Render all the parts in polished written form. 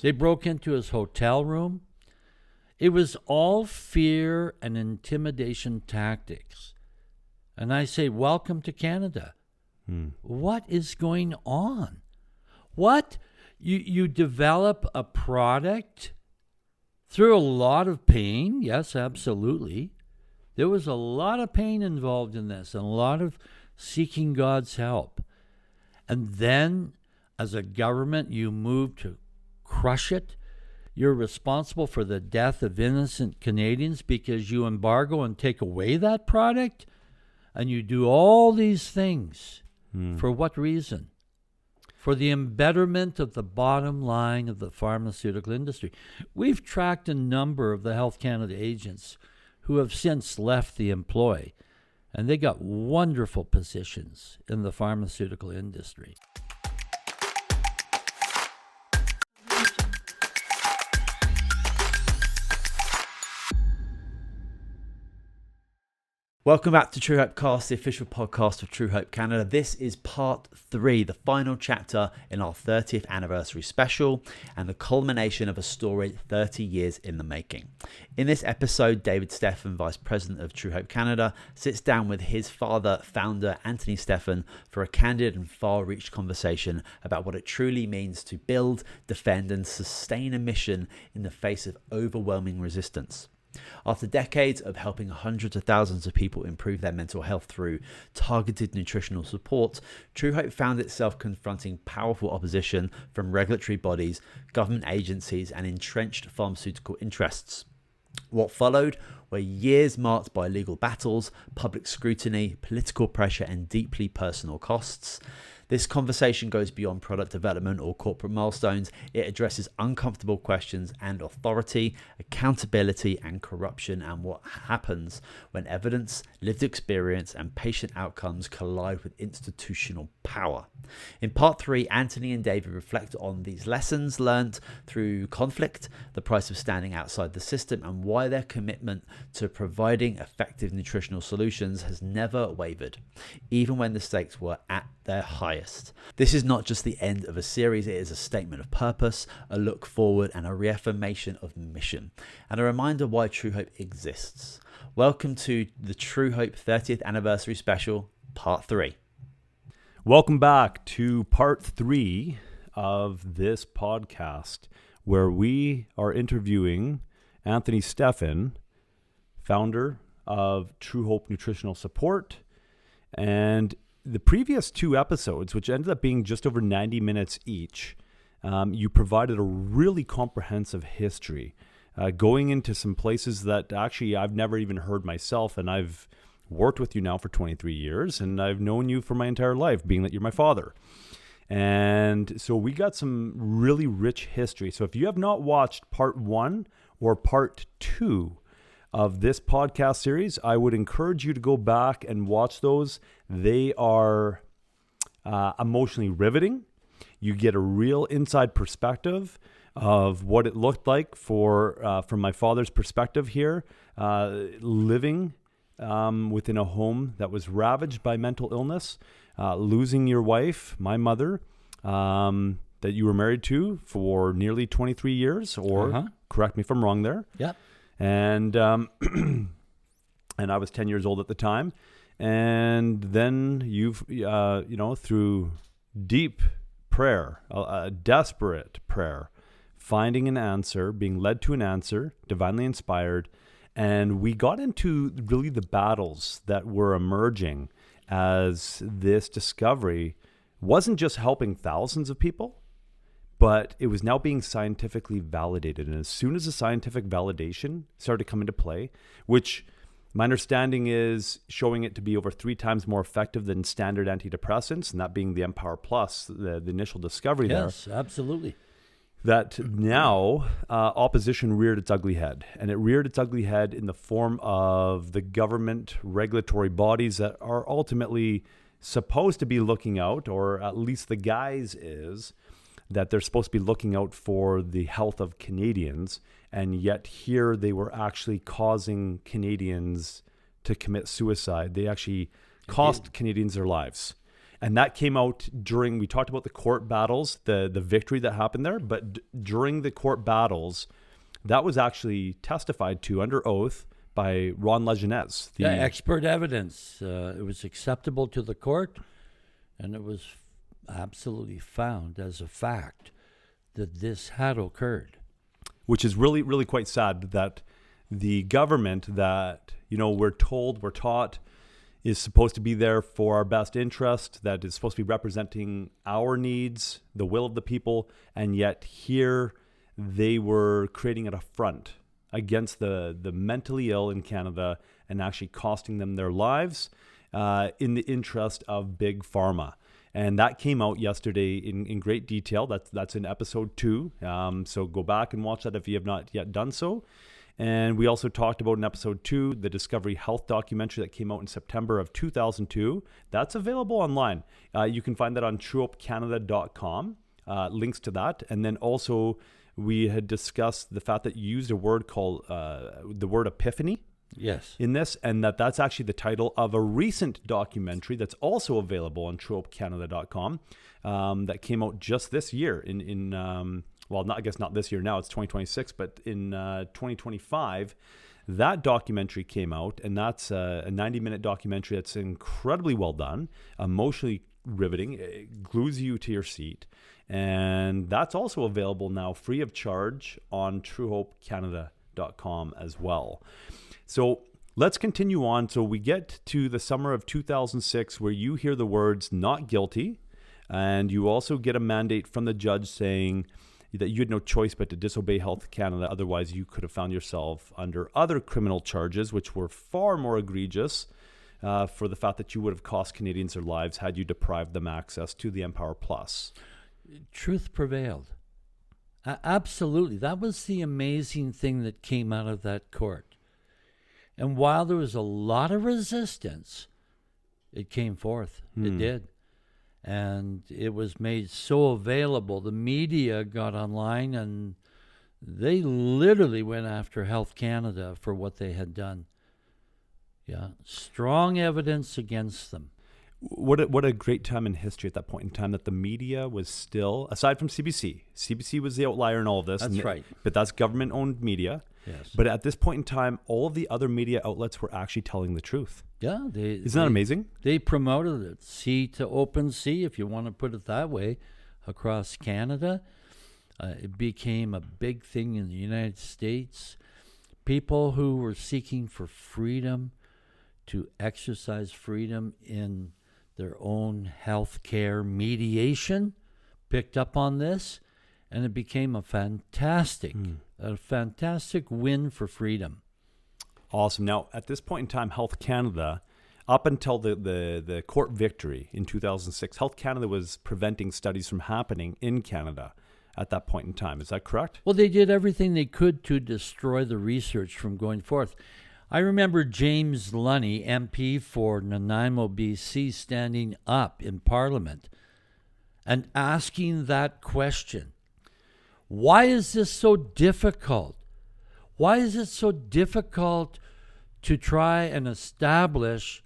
They broke into his hotel room. It was all fear and intimidation tactics. And I say, welcome to Canada. What is going on? What? You develop a product through a lot of pain. Yes, absolutely. There was a lot of pain involved in this and a lot of seeking God's help. And then, as a government, you move to crush it. You're responsible for the death of innocent Canadians because you embargo and take away that product. And you do all these things. For what reason? For the embetterment of the bottom line of the pharmaceutical industry. We've tracked a number of the Health Canada agents who have since left the employ, and they got wonderful positions in the pharmaceutical industry. Welcome back to Truehope Cast, the official podcast of Truehope Canada. This is part 3, the final chapter in our 30th anniversary special and the culmination of a story 30 years in the making. In this episode, David Stephan, Vice President of Truehope Canada, sits down with his father, founder Anthony Stephan, for a candid and far-reached conversation about what it truly means to build, defend and sustain a mission in the face of overwhelming resistance. After decades of helping hundreds of thousands of people improve their mental health through targeted nutritional support, Truehope found itself confronting powerful opposition from regulatory bodies, government agencies, and entrenched pharmaceutical interests. What followed were years marked by legal battles, public scrutiny, political pressure, and deeply personal costs. This conversation goes beyond product development or corporate milestones. It addresses uncomfortable questions and authority, accountability, and corruption, and what happens when evidence, lived experience, and patient outcomes collide with institutional power. In part 3, Anthony and David reflect on these lessons learned through conflict, the price of standing outside the system, and why their commitment to providing effective nutritional solutions has never wavered, even when the stakes were at their highest. This is not just the end of a series, it is a statement of purpose, a look forward, and a reaffirmation of mission, and a reminder why Truehope exists. Welcome to the Truehope 30th Anniversary Special, Part 3. Welcome back to Part 3 of this podcast, where we are interviewing Anthony Stephan, founder of Truehope Nutritional Support, and the previous 2 episodes, which ended up being just over 90 minutes each, you provided a really comprehensive history, going into some places that actually I've never even heard myself, and I've worked with you now for 23 years, and I've known you for my entire life, being that you're my father. And so we got some really rich history. So if you have not watched Part 1 or Part 2 of this podcast series, I would encourage you to go back and watch those. They are emotionally riveting. You get a real inside perspective of what it looked like from my father's perspective here, living within a home that was ravaged by mental illness, losing your wife, my mother, that you were married to for nearly 23 years, or correct me if I'm wrong there. Yeah. And and I was 10 years old at the time. And then you've, through deep prayer, a desperate prayer, finding an answer, being led to an answer, divinely inspired. And we got into really the battles that were emerging as this discovery wasn't just helping thousands of people, but it was now being scientifically validated. And as soon as the scientific validation started to come into play, which my understanding is showing it to be over 3 times more effective than standard antidepressants, and that being the Empower Plus, the initial discovery there. Yes, absolutely. That now opposition reared its ugly head. And it reared its ugly head in the form of the government regulatory bodies that are ultimately supposed to be looking out, or at least the guise is, that they're supposed to be looking out for the health of Canadians, and yet here they were actually causing Canadians to commit suicide. They actually cost Canadians their lives. And that came out during, we talked about the court battles, the victory that happened there, but during the court battles, that was actually testified to under oath by Ron Lejeunesse. Yeah, expert evidence. It was acceptable to the court, and it was absolutely found as a fact that this had occurred. Which is really, really quite sad that the government that, we're taught is supposed to be there for our best interest, that is supposed to be representing our needs, the will of the people, and yet here they were creating an affront against the mentally ill in Canada and actually costing them their lives in the interest of big pharma. And that came out yesterday in great detail. That's in episode 2. So go back and watch that if you have not yet done so. And we also talked about in episode 2, the Discovery Health documentary that came out in September of 2002. That's available online. You can find that on truehopecanada.com, links to that. And then also we had discussed the fact that you used a word called the word epiphany. Yes. In this, and that's actually the title of a recent documentary that's also available on truehopecanada.com that came out just this year not this year now, it's 2026, but in 2025, that documentary came out, and that's a 90-minute documentary that's incredibly well done, emotionally riveting, it glues you to your seat, and that's also available now free of charge on truehopecanada.com as well. So let's continue on. So we get to the summer of 2006 where you hear the words not guilty, and you also get a mandate from the judge saying that you had no choice but to disobey Health Canada. Otherwise, you could have found yourself under other criminal charges, which were far more egregious for the fact that you would have cost Canadians their lives had you deprived them access to the Empower Plus. Truth prevailed. Absolutely. That was the amazing thing that came out of that court. And while there was a lot of resistance, it came forth. It did. And it was made so available. The media got online and they literally went after Health Canada for what they had done. Yeah, strong evidence against them. What a great time in history at that point in time that the media was still, aside from CBC. CBC was the outlier in all of this. That's right. But that's government-owned media. Yes. But at this point in time, all of the other media outlets were actually telling the truth. Yeah. Isn't that amazing? They promoted it. Sea to open sea, if you want to put it that way, across Canada. It became a big thing in the United States. People who were seeking for freedom, to exercise freedom in their own health care mediation, picked up on this, and it became a fantastic win for freedom. Awesome. Now, at this point in time, Health Canada, up until the court victory in 2006, Health Canada was preventing studies from happening in Canada at that point in time. Is that correct? Well, they did everything they could to destroy the research from going forth. I remember James Lunny, MP for Nanaimo, BC, standing up in Parliament and asking that question. Why is this so difficult? Why is it so difficult to try and establish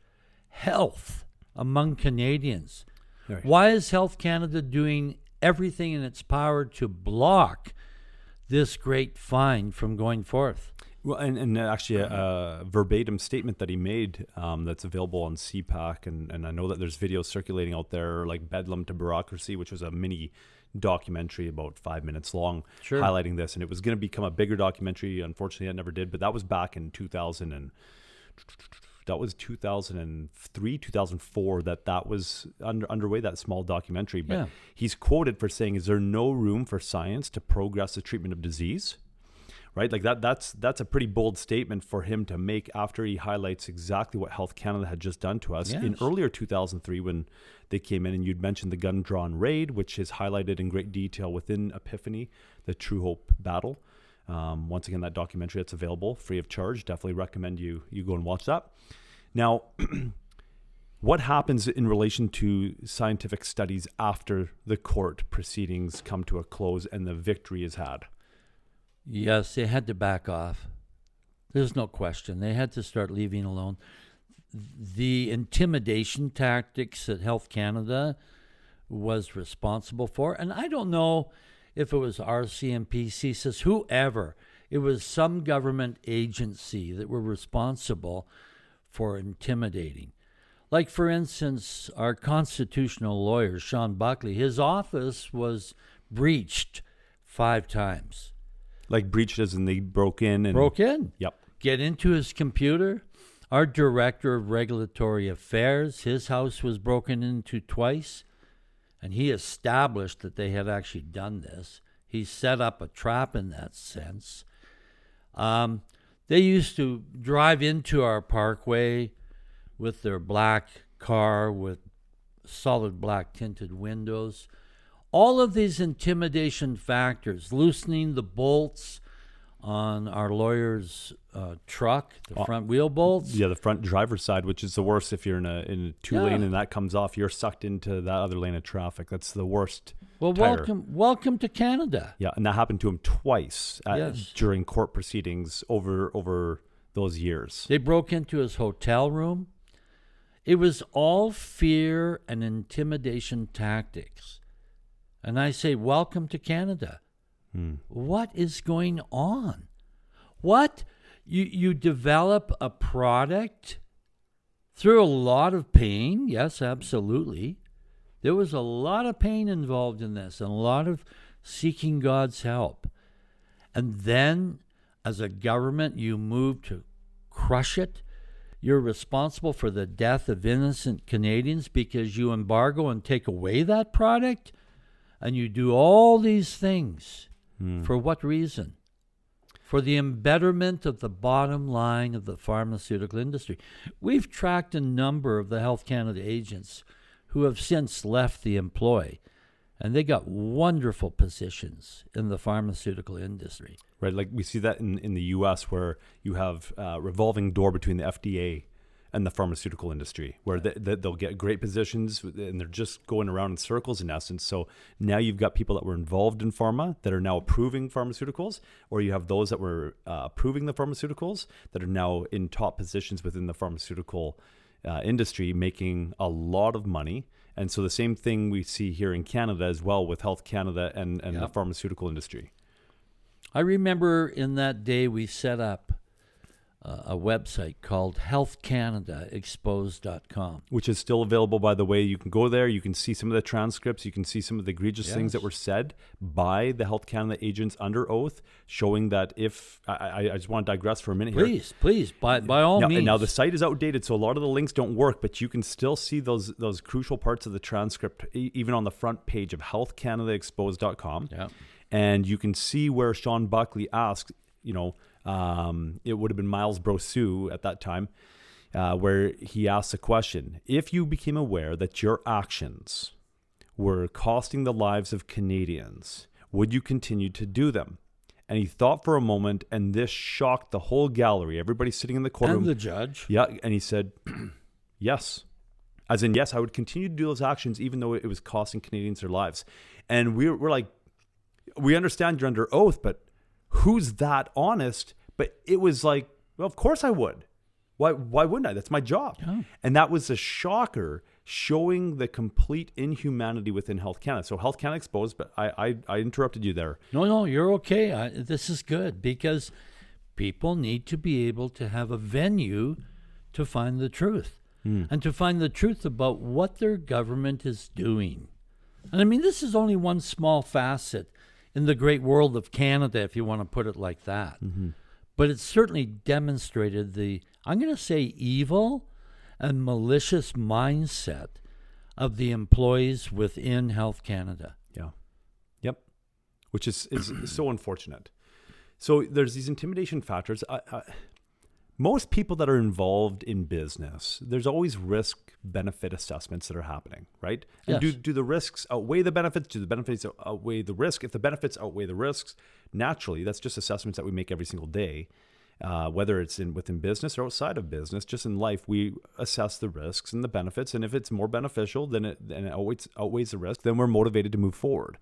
health among Canadians? Right. Why is Health Canada doing everything in its power to block this great find from going forth? Well, and actually a verbatim statement that he made that's available on CPAC, and I know that there's videos circulating out there like Bedlam to Bureaucracy, which was a mini documentary about 5 minutes long, Sure. highlighting this, and it was going to become a bigger documentary. Unfortunately, it never did, but that was back in 2003, 2004 that was underway, that small documentary. But he's quoted for saying, is there no room for science to progress the treatment of disease? Right? Like that's a pretty bold statement for him to make after he highlights exactly what Health Canada had just done to us in earlier 2003 when they came in, and you'd mentioned the gun-drawn raid, which is highlighted in great detail within Epiphany, the Truehope battle. Once again, that documentary that's available free of charge. Definitely recommend you go and watch that. Now, what happens in relation to scientific studies after the court proceedings come to a close and the victory is had? Yes, they had to back off. There's no question. They had to start leaving alone. the intimidation tactics that Health Canada was responsible for. And I don't know if it was RCMP, CSIS, whoever. It was some government agency that were responsible for intimidating. Like, for instance, our constitutional lawyer, Sean Buckley, his office was breached 5 times. Like breached as in they broke in? Broke in. Yep. Get into his computer. Our director of regulatory affairs, his house was broken into twice, and he established that they had actually done this. He set up a trap in that sense. They used to drive into our parkway with their black car with solid black tinted windows. All of these intimidation factors, loosening the bolts on our lawyer's truck, the front wheel bolts. Yeah, the front driver's side, which is the worst if you're in a 2-lane and that comes off, you're sucked into that other lane of traffic. That's the worst. Well, tire. welcome to Canada. Yeah, and that happened to him twice Yes. during court proceedings over those years. They broke into his hotel room. It was all fear and intimidation tactics. And I say, welcome to Canada. What is going on? What? You develop a product through a lot of pain. Yes, absolutely. There was a lot of pain involved in this and a lot of seeking God's help. And then, as a government, you move to crush it. You're responsible for the death of innocent Canadians because you embargo and take away that product. And you do all these things. For what reason? For the embetterment of the bottom line of the pharmaceutical industry. We've tracked a number of the Health Canada agents who have since left the employ, and they got wonderful positions in the pharmaceutical industry. Right, like we see that in the U.S. where you have a revolving door between the FDA and the pharmaceutical industry, where they'll get great positions and they're just going around in circles in essence. So now you've got people that were involved in pharma that are now approving pharmaceuticals, or you have those that were approving the pharmaceuticals that are now in top positions within the pharmaceutical industry, making a lot of money. And so the same thing we see here in Canada as well with Health Canada and the pharmaceutical industry. I remember in that day we set up a website called healthcanadaexposed.com. Which is still available, by the way. You can go there. You can see some of the transcripts. You can see some of the egregious things that were said by the Health Canada agents under oath, showing that if... I just want to digress for a minute here. Please, by all means. And now the site is outdated, so a lot of the links don't work, but you can still see those crucial parts of the transcript, even on the front page of healthcanadaexposed.com. Yeah. And you can see where Sean Buckley asked, it would have been Miles Brosu at that time, where he asked the question, if you became aware that your actions were costing the lives of Canadians, would you continue to do them? And he thought for a moment, and this shocked the whole gallery, everybody sitting in the courtroom. And the judge. Yeah, and he said, yes. As in, yes, I would continue to do those actions even though it was costing Canadians their lives. And we're like, we understand you're under oath, but who's that honest? But it was like, well, of course I would. Why wouldn't I? That's my job. Yeah. And that was a shocker, showing the complete inhumanity within Health Canada. So Health Canada Exposed, but I interrupted you there. No, you're okay. This is good because people need to be able to have a venue to find the truth and to find the truth about what their government is doing. And I mean, this is only one small facet in the great world of Canada, if you want to put it like that. Mm-hmm. But it certainly demonstrated the, I'm going to say, evil and malicious mindset of the employees within Health Canada. Yeah. Yep. Which is so unfortunate. So there's these intimidation factors. Most people that are involved in business, there's always risk-benefit assessments that are happening, right? And yes. do the risks outweigh the benefits? Do the benefits outweigh the risk? If the benefits outweigh the risks, naturally, that's just assessments that we make every single day, whether it's within business or outside of business. Just in life, we assess the risks and the benefits, and if it's more beneficial than it outweighs the risk, then we're motivated to move forward.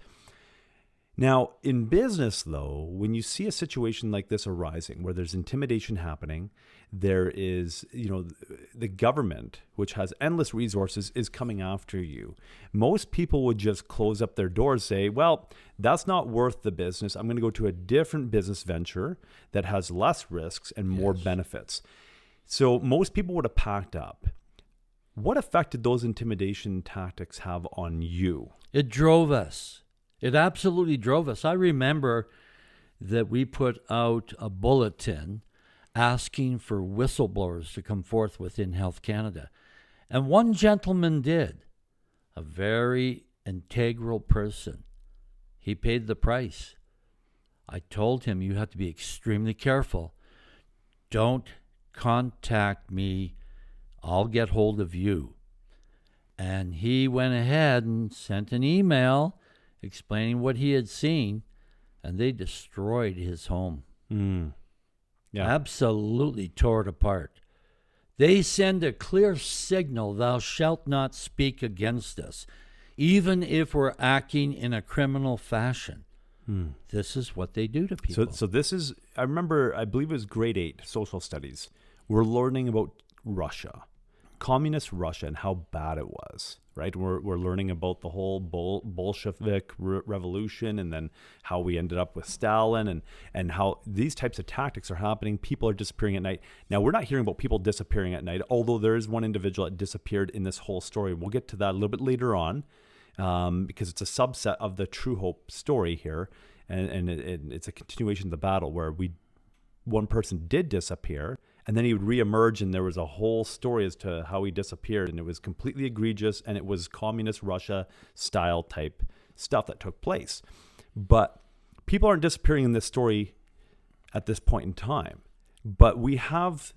Now, in business, though, when you see a situation like this arising, where there's intimidation happening, there is, the government, which has endless resources, is coming after you. Most people would just close up their doors, say, well, that's not worth the business. I'm going to go to a different business venture that has less risks and more benefits. So most people would have packed up. What effect did those intimidation tactics have on you? It drove us. It absolutely drove us. I remember that we put out a bulletin asking for whistleblowers to come forth within Health Canada. And one gentleman did, a very integral person. He paid the price. I told him, you have to be extremely careful. Don't contact me. I'll get hold of you. And he went ahead and sent an email explaining what he had seen, and they destroyed his home. Yeah. Absolutely tore it apart. They send a clear signal, thou shalt not speak against us, even if we're acting in a criminal fashion. This is what they do to people. So this is, I believe it was grade 8 social studies. We're learning about Russia, communist Russia, and how bad it was, right? We're learning about the whole Bolshevik revolution, and then how we ended up with Stalin, and how these types of tactics are happening. People are disappearing at night. Now, we're not hearing about people disappearing at night, although there is one individual that disappeared in this whole story. We'll get to that a little bit later on, because it's a subset of the Truehope story here, and it's a continuation of the battle where one person did disappear, and then he would reemerge, and there was a whole story as to how he disappeared, and it was completely egregious, and it was communist Russia style type stuff that took place. But people aren't disappearing in this story at this point in time. But we have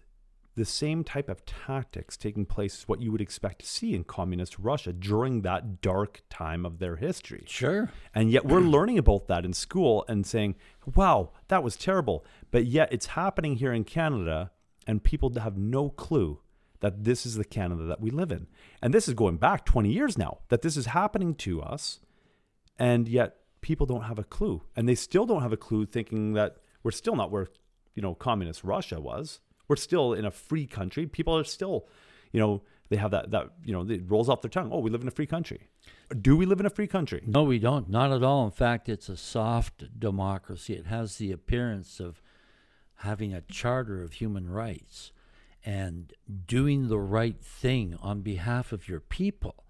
the same type of tactics taking place as what you would expect to see in communist Russia during that dark time of their history. Sure. And yet we're learning about that in school and saying, wow, that was terrible. But yet it's happening here in Canada, and people have no clue that this is the Canada that we live in. And this is going back 20 years now, that this is happening to us, and yet people don't have a clue. And they still don't have a clue, thinking that we're still not where, communist Russia was. We're still in a free country. People are still, they have that, it rolls off their tongue. Oh, we live in a free country. Do we live in a free country? No, we don't. Not at all. In fact, it's a soft democracy. It has the appearance of having a charter of human rights and doing the right thing on behalf of your people.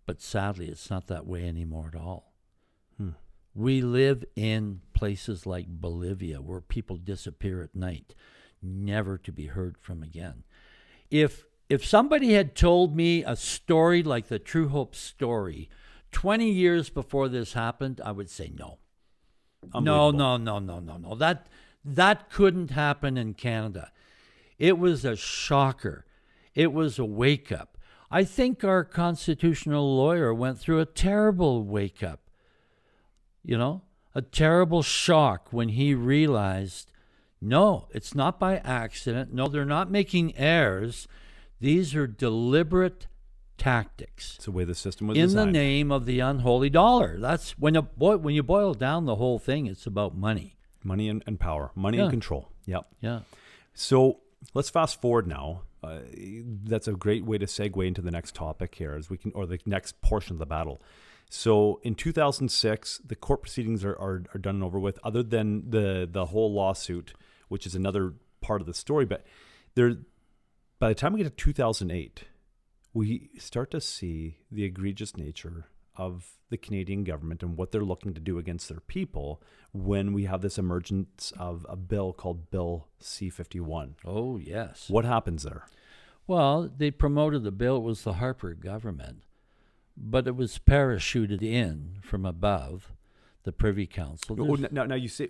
But sadly, it's not that way anymore at all. We live in places like Bolivia where people disappear at night, never to be heard from again. If somebody had told me a story like the Truehope story 20 years before this happened, I would say no. No. That couldn't happen in Canada. It was a shocker. It was a wake-up. I think our constitutional lawyer went through a terrible wake-up, a terrible shock when he realized, no, it's not by accident. No, they're not making errors. These are deliberate tactics. It's the way the system was in designed. the name of the unholy dollar. That's when you boil down the whole thing, it's about money. Money and power. Money and control. Yep. Yeah. So let's fast forward now. That's a great way to segue into the next topic here, or the next portion of the battle. So in 2006, the court proceedings are done and over with, other than the whole lawsuit, which is another part of the story. But by the time we get to 2008, we start to see the egregious nature of the Canadian government and what they're looking to do against their people when we have this emergence of a bill called Bill C-51. Oh, yes. What happens there? Well, they promoted the bill. It was the Harper government, but it was parachuted in from above the Privy Council. Now you say,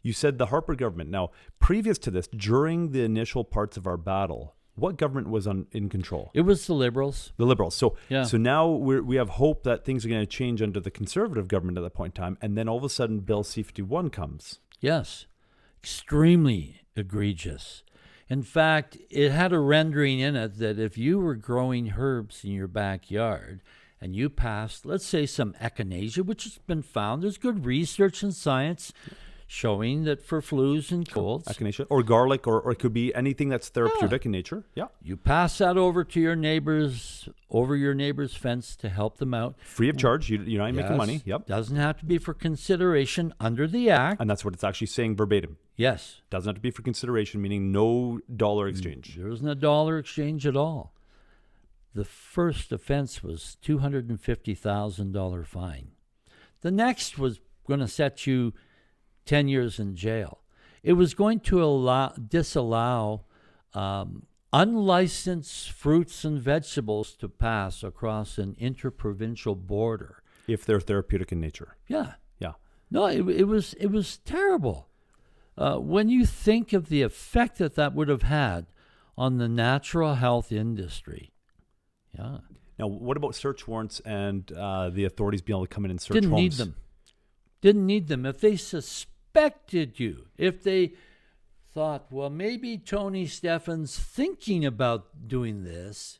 you said the Harper government. Now, previous to this, during the initial parts of our battle, what government was in control? It was the Liberals. The Liberals. So, yeah. So now we have hope that things are going to change under the Conservative government at that point in time, and then all of a sudden, Bill C-51 comes. Yes, extremely egregious. In fact, it had a rendering in it that if you were growing herbs in your backyard and you pass, let's say, some echinacea, which has been found. There's good research and science showing that for flus and colds. Echinacea or garlic, or it could be anything that's therapeutic in nature. Yeah. You pass that over to your neighbors, over your neighbor's fence to help them out. Free of charge. You're not making money. Yep. Doesn't have to be for consideration under the Act. And that's what it's actually saying verbatim. Yes. Doesn't have to be for consideration, meaning no dollar exchange. There isn't a dollar exchange at all. The first offense was $250,000 fine. The next was going to set you 10 years in jail. It was going to disallow unlicensed fruits and vegetables to pass across an interprovincial border. If they're therapeutic in nature. Yeah. Yeah. No, it was terrible. When you think of the effect that would have had on the natural health industry. Yeah. Now, what about search warrants and the authorities being able to come in and search Didn't homes? need them. Didn't need them. If they suspected you, if they thought, well, maybe Tony Stephan's thinking about doing this,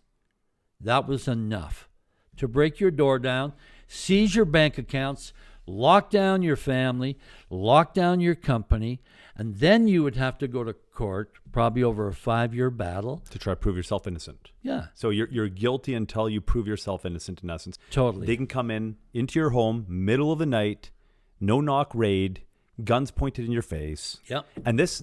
that was enough to break your door down, seize your bank accounts, lock down your family, lock down your company, and then you would have to go to court, probably over a 5-year battle. To try to prove yourself innocent. Yeah. So you're guilty until you prove yourself innocent, in essence. Totally. They can come into your home, middle of the night, no knock raid, guns pointed in your face. Yep. And this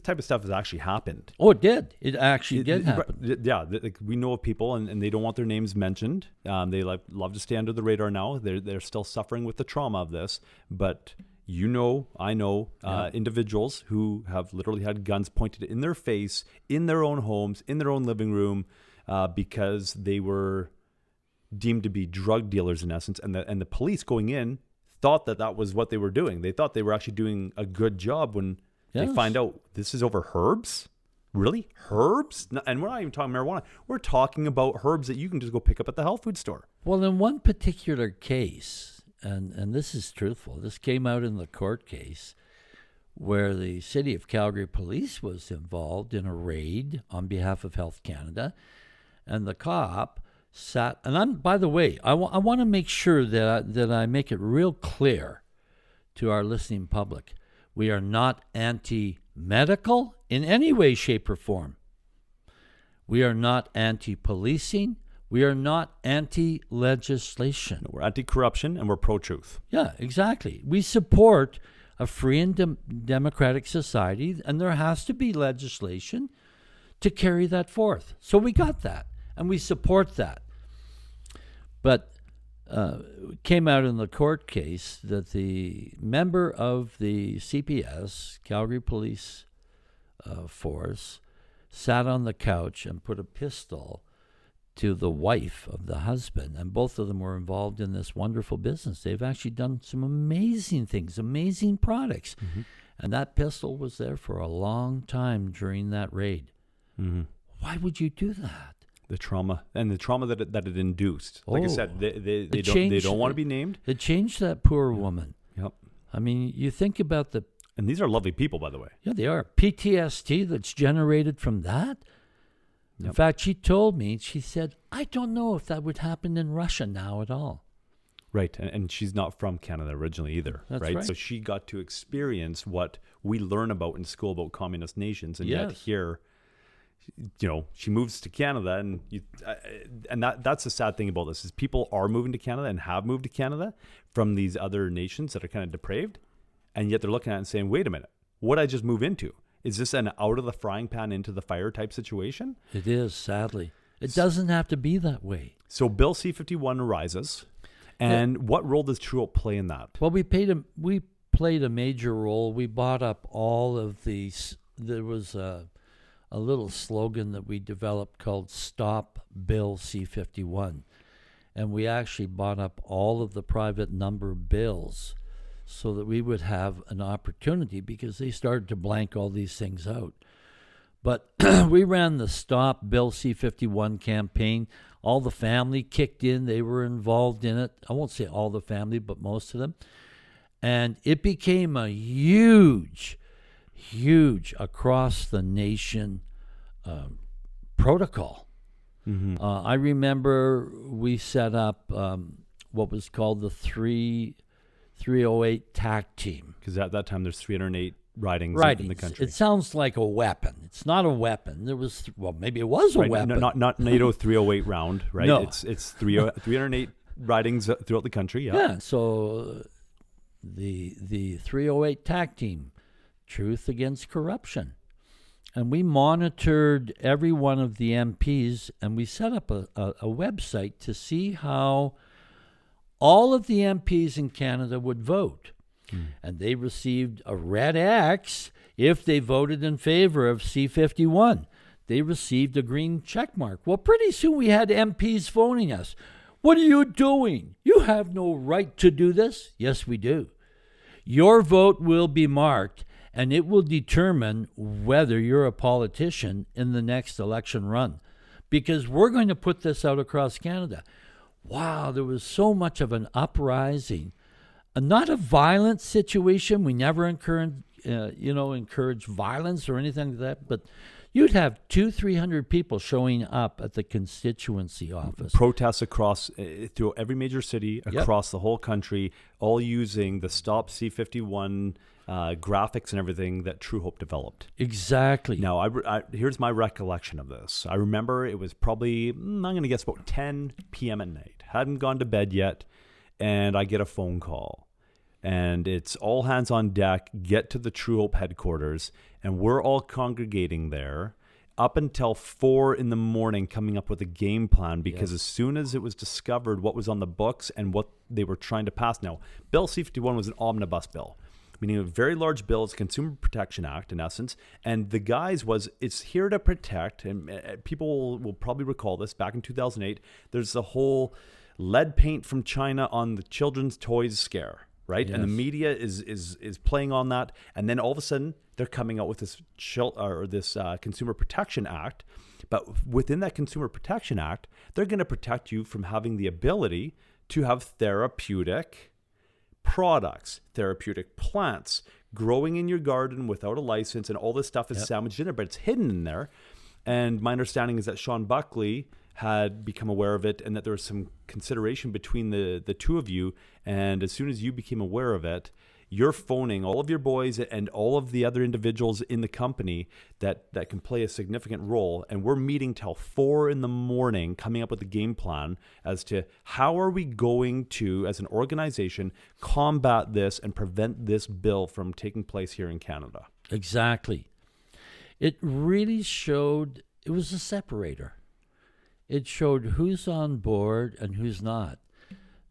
type of stuff has actually happened. Oh, it did. It actually did happen. Yeah, like we know of people, and they don't want their names mentioned. They love to stay under the radar now. They're still suffering with the trauma of this, but I know individuals who have literally had guns pointed in their face, in their own homes, in their own living room, because they were deemed to be drug dealers in essence, and the police going in thought that was what they were doing. They thought they were actually doing a good job when they find out this is over herbs. Really? Herbs? And we're not even talking marijuana. We're talking about herbs that you can just go pick up at the health food store. Well, in one particular case, and this is truthful, this came out in the court case where the City of Calgary Police was involved in a raid on behalf of Health Canada, and the cop sat, and by the way, I want to make sure that I make it real clear to our listening public. We are not anti-medical in any way, shape, or form. We are not anti-policing. We are not anti-legislation. No, we're anti-corruption and we're pro-truth. Yeah, exactly. We support a free and democratic society, and there has to be legislation to carry that forth. So we got that, and we support that. But it came out in the court case that the member of the CPS, Calgary Police Force, sat on the couch and put a pistol to the wife of the husband, and both of them were involved in this wonderful business. They've actually done some amazing things, amazing products. Mm-hmm. And that pistol was there for a long time during that raid. Mm-hmm. Why would you do that? The trauma that it induced. Like I said, they don't want to be named. It changed that poor woman. Yep. I mean, you think about and these are lovely people, by the way. Yeah, they are. PTSD that's generated from that. Yep. In fact, she told me, she said, I don't know if that would happen in Russia now at all. Right, and she's not from Canada originally either, right? So she got to experience what we learn about in school about communist nations, and yet here, she moves to Canada, and that's the sad thing about this is people are moving to Canada and have moved to Canada from these other nations that are kind of depraved, and yet they're looking at it and saying, wait a minute, what did I just move into? Is this an out of the frying pan into the fire type situation? It is, sadly. It doesn't have to be that way. So Bill C-51 arises, and what role does Truehope play in that? Well, we played a major role. We bought up all of these. There was a little slogan that we developed called Stop Bill C-51. And we actually bought up all of the private number bills so that we would have an opportunity, because they started to blank all these things out. But we ran the Stop Bill C-51 campaign. All the family kicked in. They were involved in it. I won't say all the family, but most of them. And it became a huge across the nation protocol. I remember we set up what was called the 308 TAC team. Because at that time, there's 308 ridings in the country. It sounds like a weapon. It's not a weapon. There was, maybe it was a weapon. Not NATO 308 round, right? No. It's 308 ridings throughout the country. Yeah. So the 308 TAC team, Truth Against Corruption. And we monitored every one of the MPs, and we set up a website to see how all of the MPs in Canada would vote. And they received a red X if they voted in favor of C-51. They received a green check mark. Well, pretty soon we had MPs phoning us. What are you doing? You have no right to do this. Yes, we do. Your vote will be marked, and it will determine whether you're a politician in the next election run, because we're going to put this out across Canada. Wow, there was so much of an uprising. Not a violent situation. We never encourage violence or anything like that, but you'd have 200-300 people showing up at the constituency office. Protests across through every major city across the whole country, all using the Stop C-51 graphics and everything that Truehope developed. Exactly. Now, here's my recollection of this. I remember it was probably, I'm going to guess about 10 p.m. at night. Hadn't gone to bed yet, and I get a phone call. And it's all hands on deck, get to the Truehope headquarters, and we're all congregating there up until 4 a.m, coming up with a game plan, because as soon as it was discovered what was on the books and what they were trying to pass. Now, Bill C-51 was an omnibus bill, meaning a very large bill. It's a Consumer Protection Act, in essence. And the guise was, it's here to protect, and people will probably recall this, back in 2008, there's the whole lead paint from China on the children's toys scare. Right. Yes. And the media is playing on that. And then all of a sudden they're coming out with this Consumer Protection Act. But within that Consumer Protection Act, they're going to protect you from having the ability to have therapeutic products, therapeutic plants growing in your garden without a license. And all this stuff is sandwiched in there, but it's hidden in there. And my understanding is that Sean Buckley had become aware of it, and that there was some consideration between the two of you. And as soon as you became aware of it, you're phoning all of your boys and all of the other individuals in the company that can play a significant role. And we're meeting till 4 a.m, coming up with a game plan as to how are we going to, as an organization, combat this and prevent this bill from taking place here in Canada. Exactly. It really showed, it was a separator. It showed who's on board and who's not.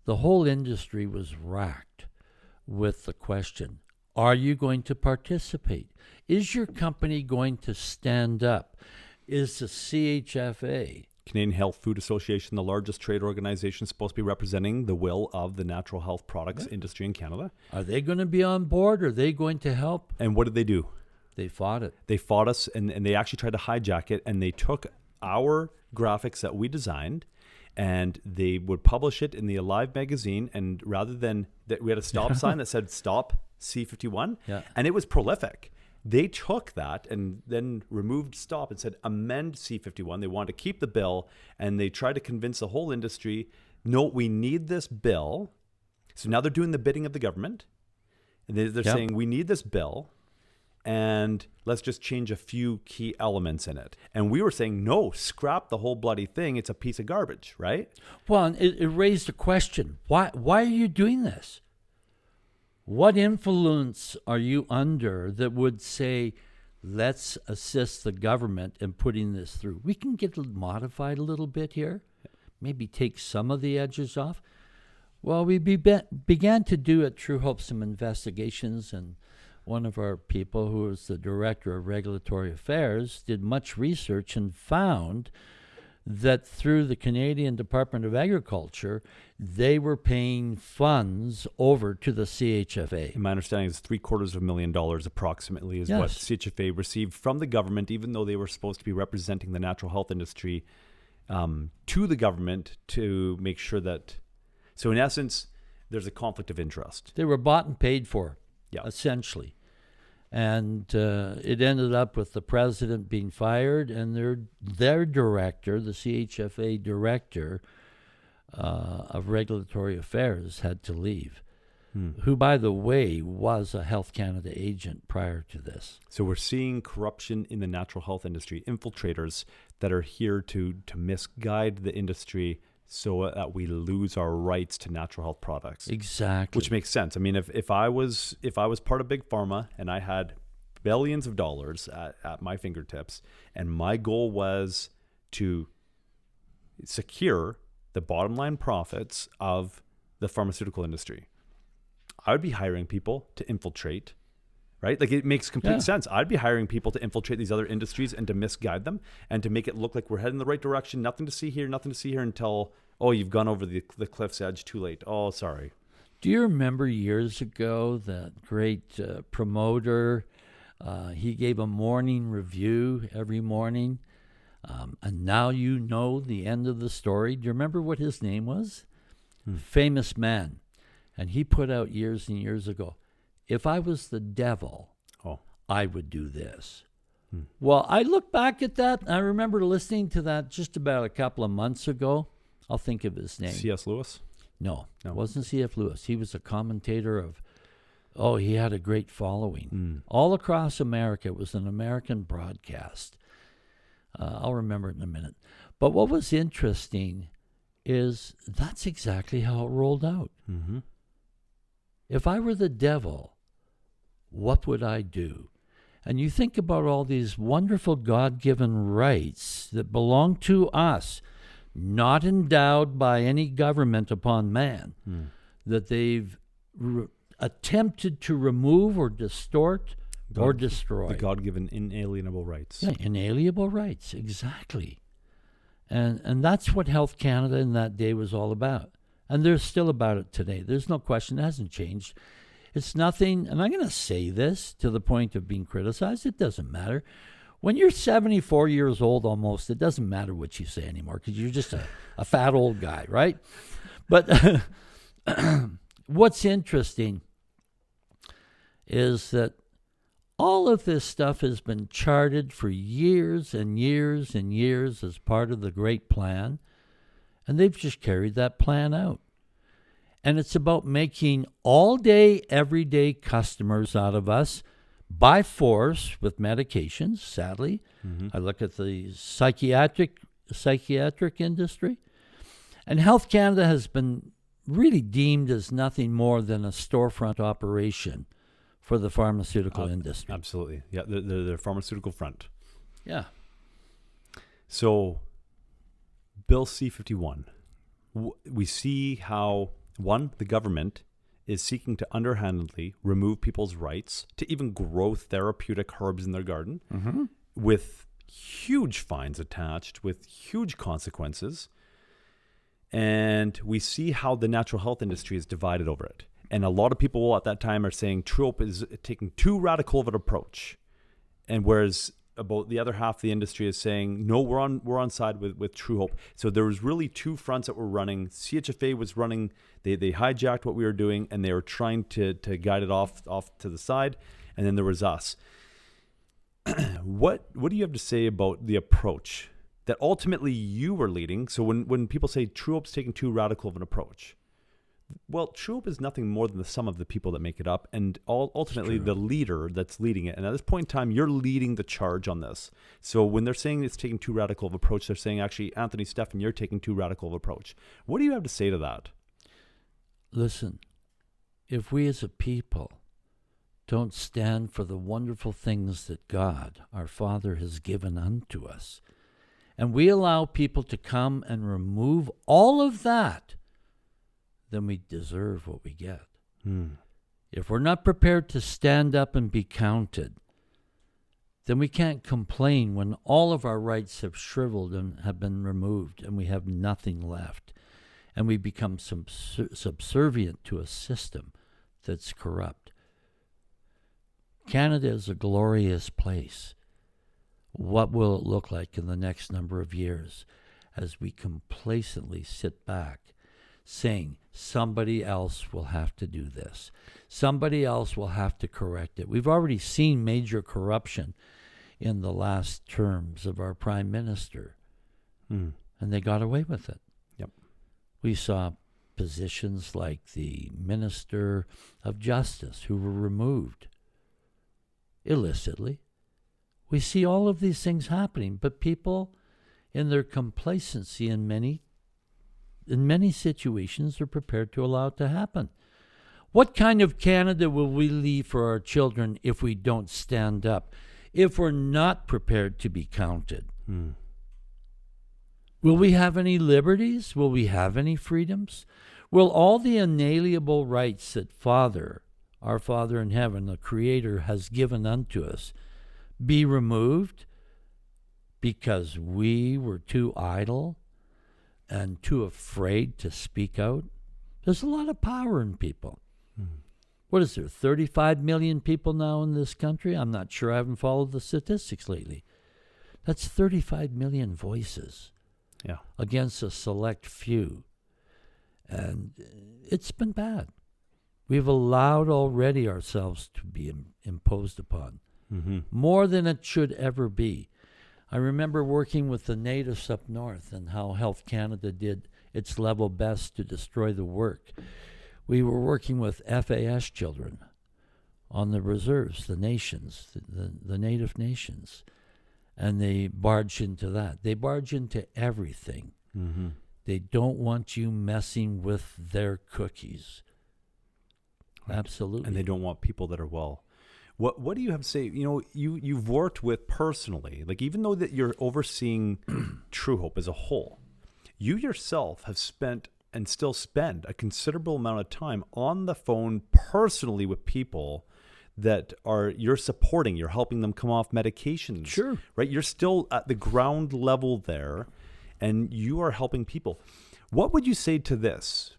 The whole industry was racked with the question, are you going to participate? Is your company going to stand up? Is the CHFA, Canadian Health Food Association, the largest trade organization, supposed to be representing the will of the natural health products industry in Canada? Are they going to be on board? Are they going to help? And what did they do? They fought it. They fought us, and they actually tried to hijack it, and they took our graphics that we designed, and they would publish it in the Alive magazine. And rather than that, we had a stop sign that said "Stop C-51," and it was prolific. They took that and then removed "Stop" and said "Amend C-51." They wanted to keep the bill, and they tried to convince the whole industry, no, we need this bill. So now they're doing the bidding of the government, and they're saying we need this bill, and let's just change a few key elements in it. And we were saying, no, scrap the whole bloody thing. It's a piece of garbage, right? Well, it raised a question. Why are you doing this? What influence are you under that would say, let's assist the government in putting this through? We can get it modified a little bit here, maybe take some of the edges off. Well, we began to do at Truehope some investigations, and one of our people, who was the Director of Regulatory Affairs, did much research and found that through the Canadian Department of Agriculture, they were paying funds over to the CHFA. And my understanding is $750,000 approximately is what CHFA received from the government, even though they were supposed to be representing the natural health industry to the government to make sure that... So in essence, there's a conflict of interest. They were bought and paid for. Essentially. And it ended up with the president being fired and their director, the CHFA director of regulatory affairs, had to leave, who, by the way, was a Health Canada agent prior to this. So we're seeing corruption in the natural health industry, infiltrators that are here to misguide the industry so that we lose our rights to natural health products. Exactly. Which makes sense. I mean, if I was part of Big Pharma and I had billions of dollars at my fingertips, and my goal was to secure the bottom line profits of the pharmaceutical industry, I would be hiring people to infiltrate, right? Like, it makes complete sense. I'd be hiring people to infiltrate these other industries and to misguide them and to make it look like we're heading the right direction. Nothing to see here until, oh, you've gone over the cliff's edge too late. Oh, sorry. Do you remember years ago that great promoter? He gave a morning review every morning. And now you know the end of the story. Do you remember what his name was? Famous man. And he put out years and years ago, if I was the devil, I would do this. Well, I look back at that, and I remember listening to that just about a couple of months ago. I'll think of his name. C.S. Lewis? No, it wasn't C.F. Lewis. He was a commentator of, he had a great following. All across America. It was an American broadcast. I'll remember it in a minute. But what was interesting is that's exactly how it rolled out. Mm-hmm. If I were the devil, what would I do? And you think about all these wonderful God-given rights that belong to us, not endowed by any government upon man, that they've attempted to remove or distort or destroy. The God-given inalienable rights. Yeah, inalienable rights, exactly. And that's what Health Canada in that day was all about. And they're still about it today. There's no question. It hasn't changed. It's nothing, and I'm going to say this to the point of being criticized. It doesn't matter. When you're 74 years old almost, it doesn't matter what you say anymore because you're just a fat old guy, right? But what's interesting is that all of this stuff has been charted for years and years and years as part of the great plan, and they've just carried that plan out. And it's about making all-day, everyday customers out of us by force with medications, sadly. I look at the psychiatric industry. And Health Canada has been really deemed as nothing more than a storefront operation for the pharmaceutical industry. Absolutely. Yeah, the pharmaceutical front. Yeah. So, Bill C-51, we see how, one, the government is seeking to underhandedly remove people's rights to even grow therapeutic herbs in their garden with huge fines attached, with huge consequences. And we see how the natural health industry is divided over it. And a lot of people at that time are saying Truehope is taking too radical of an approach. And whereas about the other half of the industry is saying, no, we're on side with Truehope. So there was really two fronts that were running. CHFA was running, they hijacked what we were doing, and they were trying to guide it off to the side. And then there was us. What do you have to say about the approach that ultimately you were leading? So when people say Truehope's taking too radical of an approach, well, Truehope is nothing more than the sum of the people that make it up, and ultimately the leader that's leading it. And at this point in time, you're leading the charge on this. So when they're saying it's taking too radical of an approach, they're saying, actually, Anthony Stephan, you're taking too radical of an approach. What do you have to say to that? Listen, if we as a people don't stand for the wonderful things that God, our Father, has given unto us, and we allow people to come and remove all of that, then we deserve what we get. If we're not prepared to stand up and be counted, then we can't complain when all of our rights have shriveled and have been removed and we have nothing left. And we become subservient to a system that's corrupt. Canada is a glorious place. What will it look like in the next number of years as we complacently sit back, saying somebody else will have to do this. Somebody else will have to correct it. We've already seen major corruption in the last terms of our prime minister, and they got away with it. Yep. We saw positions like the Minister of Justice who were removed illicitly. We see all of these things happening, but people, in their complacency in many situations, are prepared to allow it to happen. What kind of Canada will we leave for our children if we don't stand up, if we're not prepared to be counted? Will we have any liberties? Will we have any freedoms? Will all the inalienable rights that our Father in heaven, the Creator, has given unto us be removed because we were too idle and too afraid to speak out? There's a lot of power in people. What is there, 35 million people now in this country? I'm not sure. I haven't followed the statistics lately. That's 35 million voices against a select few. And it's been bad. We've allowed already ourselves to be imposed upon, more than it should ever be. I remember working with the natives up north and how Health Canada did its level best to destroy the work. We were working with FAS children on the reserves, the nations, the native nations, and they barge into that. They barge into everything. They don't want you messing with their cookies. Right. Absolutely. And they don't want people that are well. What do you have to say? You know, you've worked with personally, like even though that you're overseeing Truehope as a whole, you yourself have spent and still spend a considerable amount of time on the phone personally with people that you're supporting, you're helping them come off medications. Sure. Right? You're still at the ground level there and you are helping people. What would you say to this?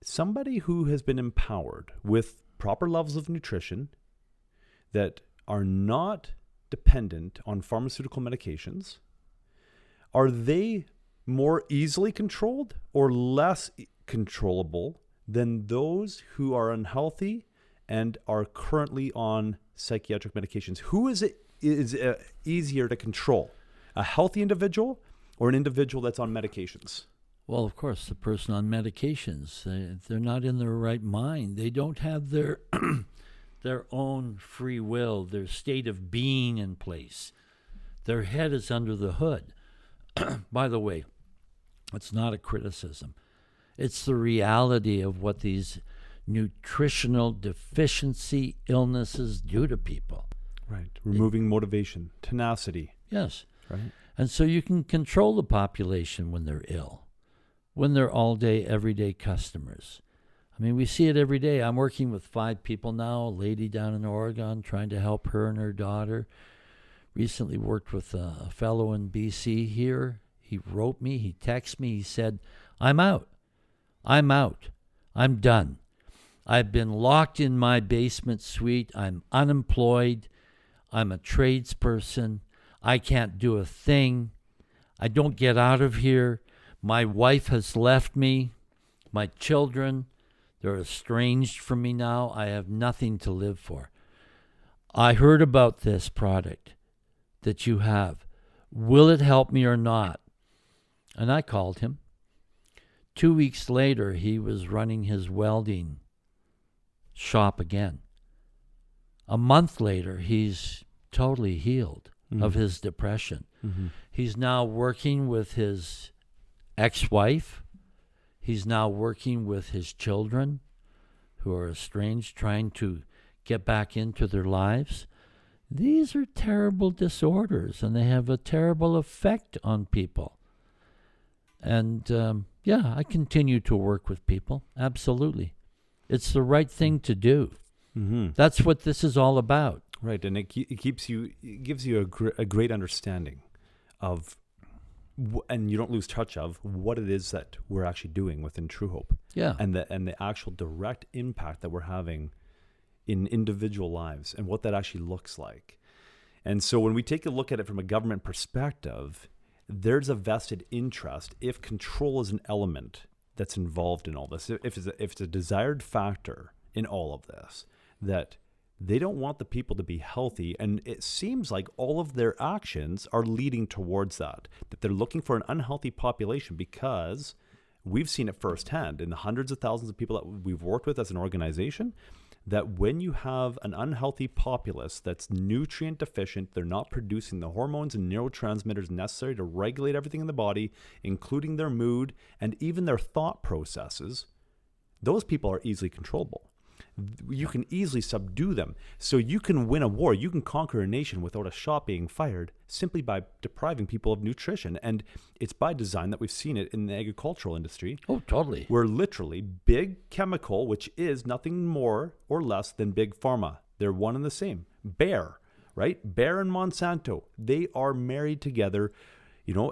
Somebody who has been empowered with proper levels of nutrition that are not dependent on pharmaceutical medications, are they more easily controlled or less controllable than those who are unhealthy and are currently on psychiatric medications? Who is easier to control? A healthy individual or an individual that's on medications? Well, of course, the person on medications, they're not in their right mind. They don't have their their own free will, their state of being in place. Their head is under the hood. By the way, it's not a criticism. It's the reality of what these nutritional deficiency illnesses do to people. Right. Removing motivation, tenacity. Yes. Right. And so you can control the population when they're ill, when they're all-day, everyday customers. I mean, we see it every day. I'm working with 5 people now, a lady down in Oregon, trying to help her and her daughter. Recently worked with a fellow in BC here. He wrote me, he texted me, he said, I'm out. I'm done. I've been locked in my basement suite. I'm unemployed. I'm a tradesperson. I can't do a thing. I don't get out of here. My wife has left me. My children, they're estranged from me now. I have nothing to live for. I heard about this product that you have. Will it help me or not? And I called him. 2 weeks later, he was running his welding shop again. A month later, he's totally healed of his depression. He's now working with his ex-wife. He's now working with his children who are estranged, trying to get back into their lives. These are terrible disorders, and they have a terrible effect on people. And, I continue to work with people. Absolutely. It's the right thing to do. That's what this is all about. Right, and it gives you a great understanding of, and you don't lose touch of what it is that we're actually doing within Truehope. Yeah. And the actual direct impact that we're having in individual lives and what that actually looks like. And so when we take a look at it from a government perspective, there's a vested interest if control is an element that's involved in all this. If it's a desired factor in all of this, that they don't want the people to be healthy. And it seems like all of their actions are leading towards that they're looking for an unhealthy population, because we've seen it firsthand in the hundreds of thousands of people that we've worked with as an organization, that when you have an unhealthy populace that's nutrient deficient, they're not producing the hormones and neurotransmitters necessary to regulate everything in the body, including their mood and even their thought processes, those people are easily controllable. You can easily subdue them. So you can win a war. You can conquer a nation without a shot being fired simply by depriving people of nutrition. And it's by design that we've seen it in the agricultural industry. Oh, totally. Where literally big chemical, which is nothing more or less than big pharma. They're one and the same. Bayer, right? Bayer and Monsanto, they are married together.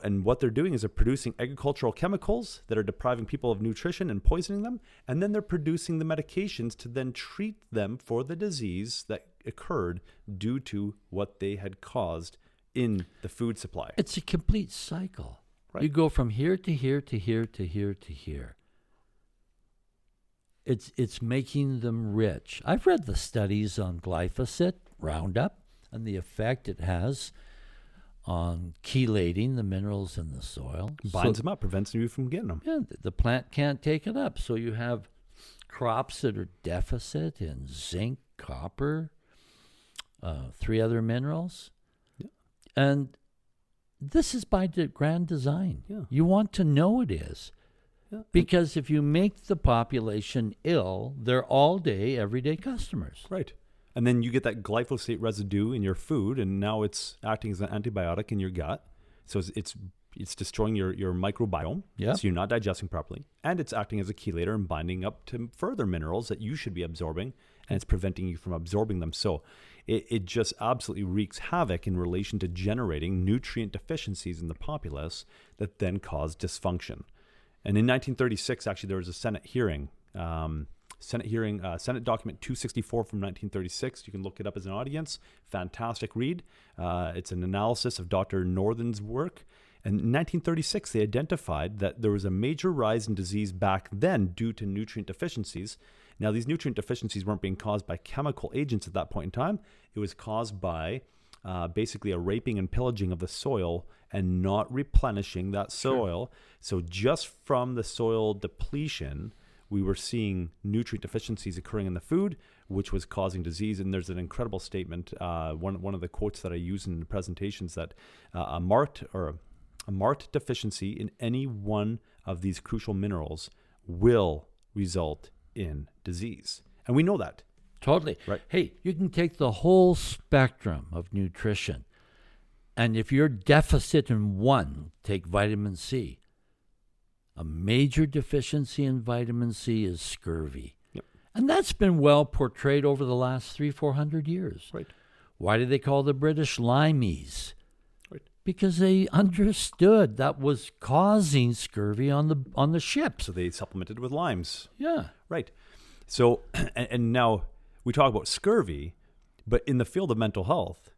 And what they're doing is they're producing agricultural chemicals that are depriving people of nutrition and poisoning them. And then they're producing the medications to then treat them for the disease that occurred due to what they had caused in the food supply. It's a complete cycle. Right. You go from here to here to here to here to here. It's making them rich. I've read the studies on glyphosate, Roundup, and the effect it has on chelating the minerals in the soil. Binds them up, prevents you from getting them. Yeah, the plant can't take it up. So you have crops that are deficit in zinc, copper, 3 other minerals. Yeah. And this is by grand design. Yeah. You want to know it is. Yeah. Because if you make the population ill, they're all day, everyday customers. Right. And then you get that glyphosate residue in your food, and now it's acting as an antibiotic in your gut. So it's destroying your microbiome. Yeah. So you're not digesting properly. And it's acting as a chelator and binding up to further minerals that you should be absorbing, and it's preventing you from absorbing them. So it just absolutely wreaks havoc in relation to generating nutrient deficiencies in the populace that then cause dysfunction. And in 1936, actually, there was a Senate hearing. Senate document 264 from 1936. You can look it up as an audience. Fantastic read. It's an analysis of Dr. Northern's work. And in 1936, they identified that there was a major rise in disease back then due to nutrient deficiencies. Now, these nutrient deficiencies weren't being caused by chemical agents at that point in time. It was caused by basically a raping and pillaging of the soil and not replenishing that soil. Sure. So just from the soil depletion, we were seeing nutrient deficiencies occurring in the food, which was causing disease. And there's an incredible statement, one of the quotes that I use in the presentations, that a marked deficiency in any one of these crucial minerals will result in disease. And we know that. Totally. Right. Hey, you can take the whole spectrum of nutrition, and if you're deficit in one, take vitamin C. A major deficiency in vitamin C is scurvy. Yep. And that's been well portrayed over the last 300-400 years. Right. Why do they call the British limeys? Right. Because they understood that was causing scurvy on the ships. So they supplemented with limes. Yeah. Right. So, and now we talk about scurvy, but in the field of mental health,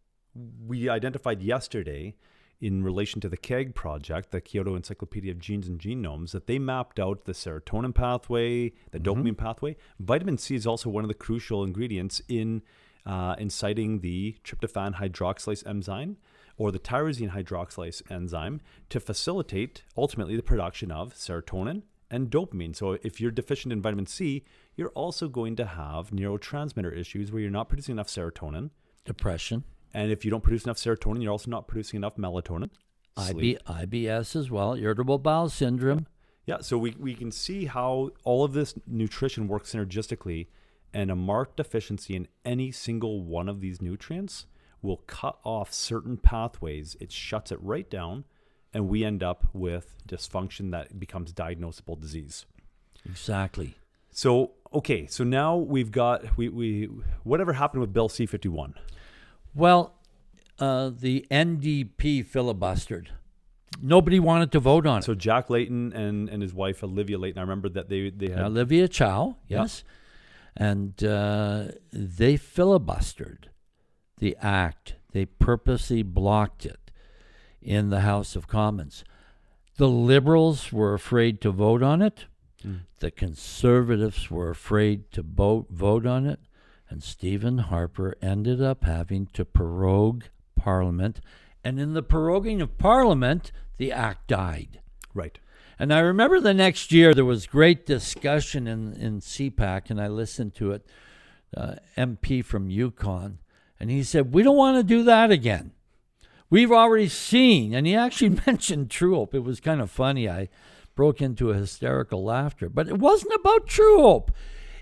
we identified yesterday in relation to the KEG project, the Kyoto Encyclopedia of Genes and Genomes, that they mapped out the serotonin pathway, the dopamine pathway. Vitamin C is also one of the crucial ingredients in inciting the tryptophan hydroxylase enzyme or the tyrosine hydroxylase enzyme to facilitate ultimately the production of serotonin and dopamine. So if you're deficient in vitamin C, you're also going to have neurotransmitter issues where you're not producing enough serotonin. Depression. And if you don't produce enough serotonin, you're also not producing enough melatonin. IBS as well, irritable bowel syndrome. Yeah, so we can see how all of this nutrition works synergistically, and a marked deficiency in any single one of these nutrients will cut off certain pathways. It shuts it right down, and we end up with dysfunction that becomes diagnosable disease. Exactly. So, okay, so now we've got, we whatever happened with Bill C-51? Well, the NDP filibustered. Nobody wanted to vote on it. So Jack Layton and his wife, Olivia Layton, I remember that they had... Olivia Chow, yes. Yeah. And they filibustered the act. They purposely blocked it. in the House of Commons. The Liberals were afraid to vote on it. The Conservatives were afraid to vote on it. And Stephen Harper ended up having to prorogue Parliament. And in the proroguing of Parliament, the act died. Right. And I remember the next year there was great discussion in CPAC, and I listened to it, MP from Yukon, and he said, we don't want to do that again. We've already seen, and he actually mentioned Truehope. It was kind of funny. I broke into a hysterical laughter. But it wasn't about Truehope.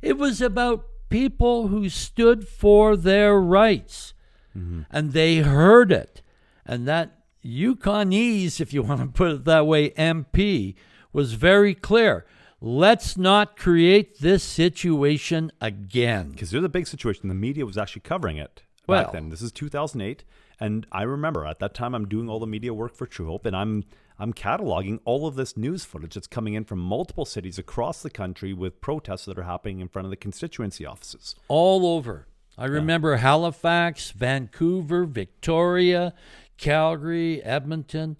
It was about people who stood for their rights. And they heard it. And that Yukonese, if you want to put it that way, MP, was very clear. Let's not create this situation again. Because there's a big situation. The media was actually covering it Well, back then. This is 2008. And I remember at that time I'm doing all the media work for Truehope, and I'm cataloging all of this news footage that's coming in from multiple cities across the country with protests that are happening in front of the constituency offices. all over. I remember Halifax, Vancouver, Victoria, Calgary, Edmonton,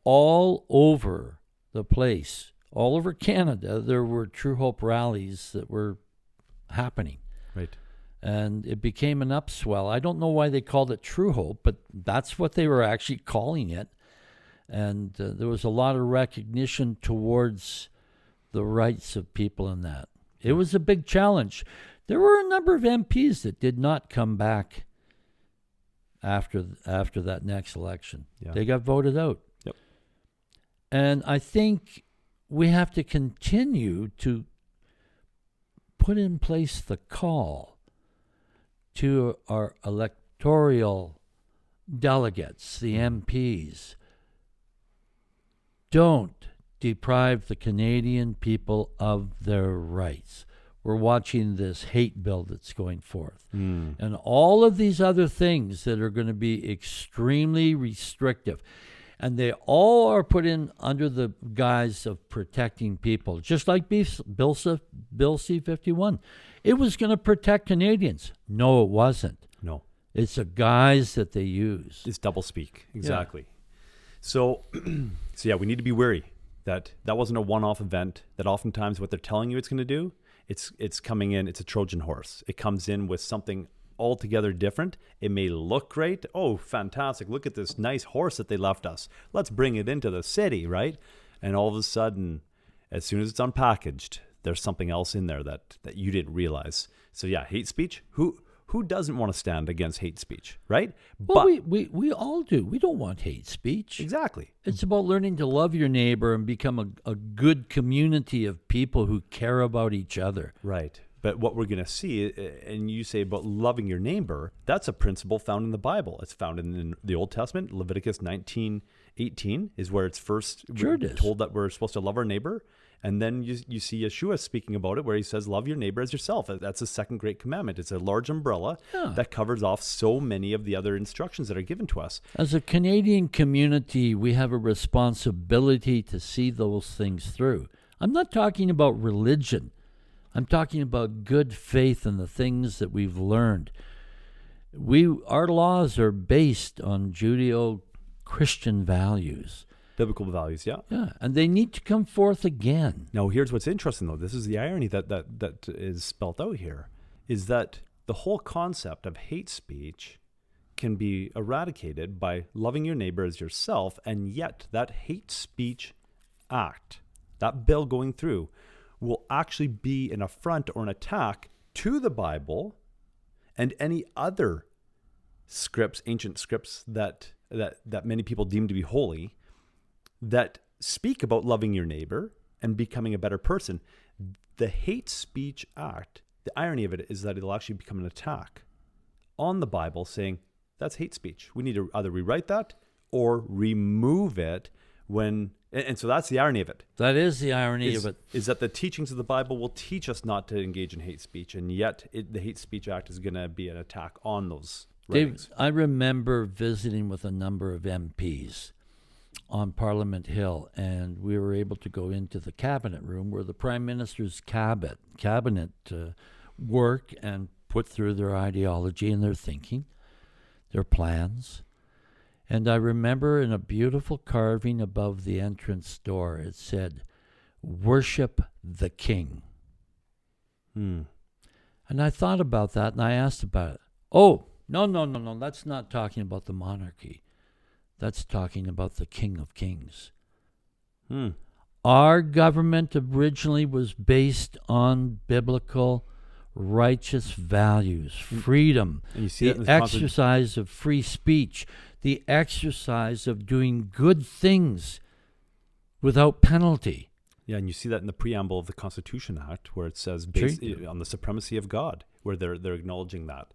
all over the place, all over Canada, there were Truehope rallies that were happening. Right. And it became an upswell. I don't know why they called it Truehope, but that's what they were actually calling it. And there was a lot of recognition towards the rights of people in that. It was a big challenge. There were a number of MPs that did not come back after that next election. Yeah. They got voted out. Yep. And I think we have to continue to put in place the call to our electoral delegates, the MPs. Don't deprive the Canadian people of their rights. We're watching this hate bill that's going forth. And all of these other things that are going to be extremely restrictive. And they all are put in under the guise of protecting people, just like Bill C-51. It was going to protect Canadians. No, it wasn't. No. It's a guise that they use. It's doublespeak. Exactly. So yeah, we need to be wary that wasn't a one-off event, that oftentimes what they're telling you it's going to do, it's coming in, it's a Trojan horse. It comes in with something altogether different. It may look great. Oh, fantastic. Look at this nice horse that they left us. Let's bring it into the city, right? And all of a sudden, as soon as it's unpackaged, there's something else in there that you didn't realize. So yeah, hate speech. Who doesn't want to stand against hate speech, right? Well, we all do. We don't want hate speech. Exactly. It's about learning to love your neighbor and become a good community of people who care about each other. Right. But what we're going to see, and you say about loving your neighbor, that's a principle found in the Bible. It's found in the Old Testament. Leviticus 19:18 is where it's first told that we're supposed to love our neighbor. And then you see Yeshua speaking about it, where he says, love your neighbor as yourself. That's the second great commandment. It's a large umbrella that covers off so many of the other instructions that are given to us. As a Canadian community, we have a responsibility to see those things through. I'm not talking about religion. I'm talking about good faith and the things that we've learned. Our laws are based on Judeo-Christian values. Biblical values, yeah. Yeah, and they need to come forth again. Now, here's what's interesting, though. This is the irony that is spelt out here, is that the whole concept of hate speech can be eradicated by loving your neighbor as yourself, and yet that hate speech act, that bill going through, will actually be an affront or an attack to the Bible and any other scripts, ancient scripts that many people deem to be holy, that speak about loving your neighbor and becoming a better person. The hate speech act, the irony of it is that it'll actually become an attack on the Bible, saying that's hate speech. We need to either rewrite that or remove it and so that's the irony of it. That is the irony of it. Is that the teachings of the Bible will teach us not to engage in hate speech, and yet the hate speech act is going to be an attack on those writings. Dave, I remember visiting with a number of MPs on Parliament Hill, and we were able to go into the cabinet room where the Prime Minister's cabinet work and put through their ideology and their thinking, their plans. And I remember in a beautiful carving above the entrance door, it said, "Worship the King." And I thought about that, and I asked about it. Oh, no, that's not talking about the monarchy. That's talking about the King of Kings. Our government originally was based on biblical righteous values, freedom, And you see the exercise of free speech, the exercise of doing good things without penalty. Yeah, and you see that in the preamble of the Constitution Act, where it says based on the supremacy of God, where they're acknowledging that,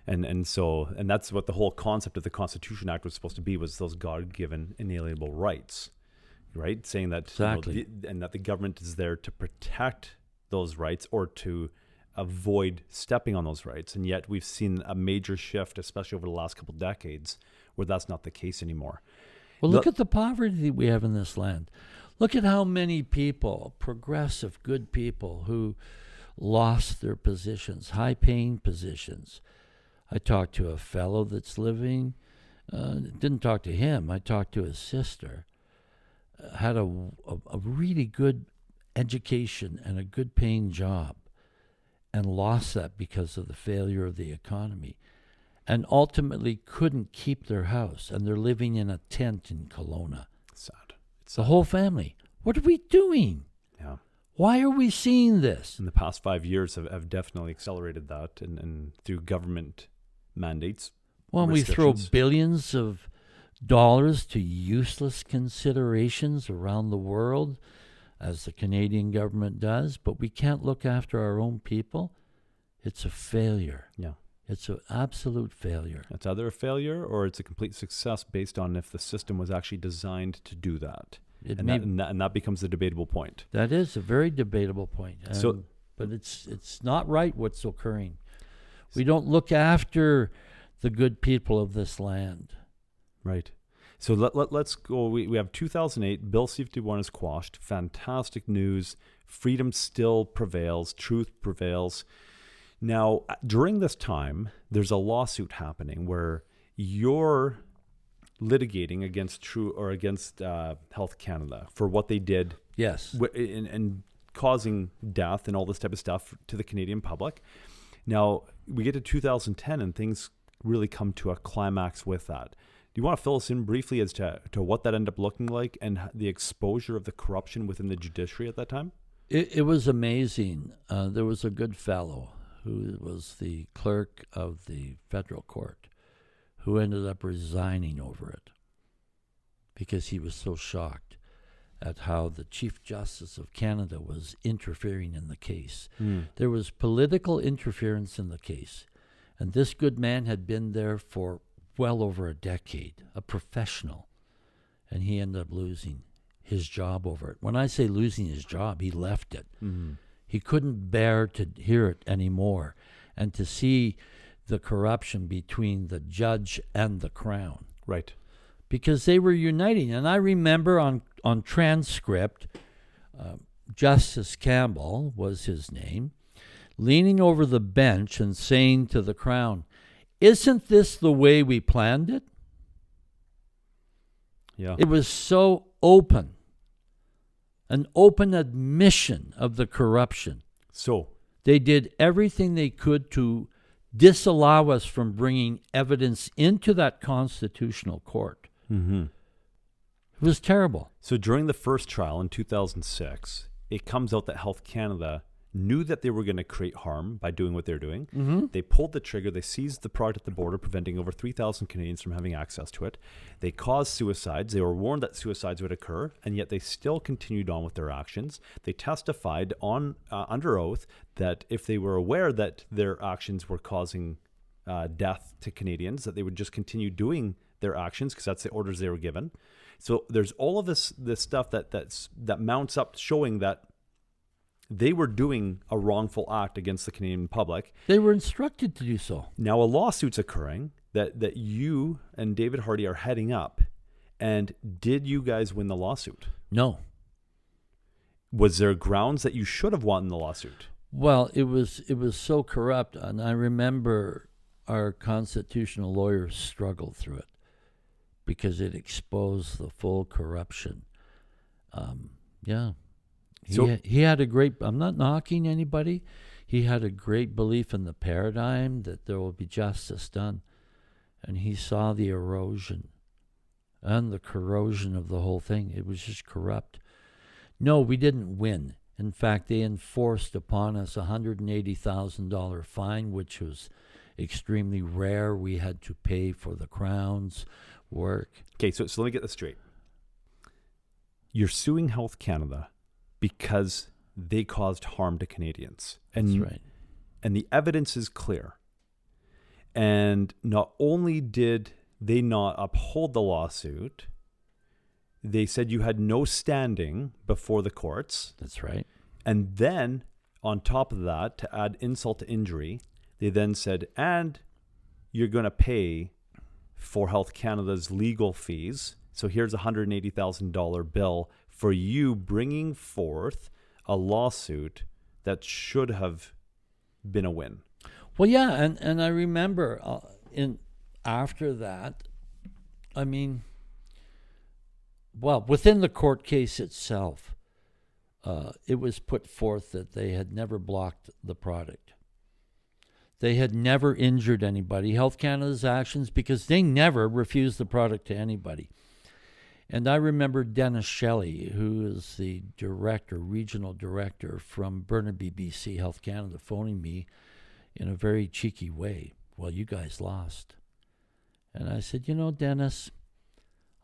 and that's what the whole concept of the Constitution Act was supposed to be, was those God-given inalienable rights, right? Saying that Exactly. and that the government is there to protect those rights or to avoid stepping on those rights, and yet we've seen a major shift, especially over the last couple of decades, where that's not the case anymore. Well, look at the poverty we have in this land. Look at how many people, progressive, good people, who lost their positions, high-paying positions. I talked to a fellow that's living, didn't talk to him, I talked to his sister, had a really good education and a good paying job, and lost that because of the failure of the economy, and ultimately couldn't keep their house, and they're living in a tent in Kelowna. Sad. The whole family. What are we doing? Yeah. Why are we seeing this? In the past 5 years have definitely accelerated that, and through government mandates. Well, we throw restrictions. billions of dollars to useless considerations around the world, as the Canadian government does, but we can't look after our own people. It's a failure. Yeah. It's an absolute failure. It's either a failure or it's a complete success based on if the system was actually designed to do that. And that becomes the debatable point. That is a very debatable point. But it's not right what's occurring. We don't look after the good people of this land. Right. So let's go. We have 2008. Bill C-51 is quashed. Fantastic news. Freedom still prevails. Truth prevails. Now, during this time, there's a lawsuit happening where you're litigating against Health Canada for what they did. Yes. And causing death and all this type of stuff to the Canadian public. Now, we get to 2010 and things really come to a climax with that. Do you want to fill us in briefly as to what that ended up looking like and the exposure of the corruption within the judiciary at that time? It was amazing. There was a good fellow who was the clerk of the federal court who ended up resigning over it because he was so shocked at how the Chief Justice of Canada was interfering in the case. There was political interference in the case, and this good man had been there for well over a decade, a professional, and he ended up losing his job over it. When I say losing his job, he left it. He couldn't bear to hear it anymore and to see the corruption between the judge and the crown. Right. Because they were uniting. And I remember on transcript, Justice Campbell was his name, leaning over the bench and saying to the crown, "Isn't this the way we planned it?" Yeah. It was so open, an open admission of the corruption. So They did everything they could to disallow us from bringing evidence into that constitutional court. It was terrible. So during the first trial in 2006, it comes out that Health Canada knew that they were going to create harm by doing what they're doing. They pulled the trigger. They seized the product at the border, preventing over 3,000 Canadians from having access to it. They caused suicides. They were warned that suicides would occur, and yet they still continued on with their actions. They testified on under oath that if they were aware that their actions were causing death to Canadians, that they would just continue doing their actions because that's the orders they were given. So there's all of this stuff that mounts up, showing that they were doing a wrongful act against the Canadian public. They were instructed to do so. Now a lawsuit's occurring that you and David Hardy are heading up. And did you guys win the lawsuit? No. Was there grounds that you should have won the lawsuit? Well, it was so corrupt, and I remember our constitutional lawyers struggled through it because it exposed the full corruption. Yeah. So- He had a great, I'm not knocking anybody. He had a great belief in the paradigm that there will be justice done. And he saw the erosion and the corrosion of the whole thing. It was just corrupt. No, we didn't win. In fact, they enforced upon us a $180,000 fine, which was extremely rare. We had to pay for the Crown's work. Okay, so let me get this straight. You're suing Health Canada because they caused harm to Canadians. And, That's right. And the evidence is clear. And not only did they not uphold the lawsuit, they said you had no standing before the courts. That's right. And then, on top of that, to add insult to injury, they then said, and you're going to pay for Health Canada's legal fees. So here's a $180,000 bill for you bringing forth a lawsuit that should have been a win. Well, yeah, and I remember after that, I mean, well, within the court case itself, it was put forth that they had never blocked the product. They had never injured anybody. Health Canada's actions, because they never refused the product to anybody. And I remember Dennis Shelley, who is the director, regional director from Burnaby, BC, Health Canada, phoning me in a very cheeky way. Well, you guys lost. And I said, Dennis,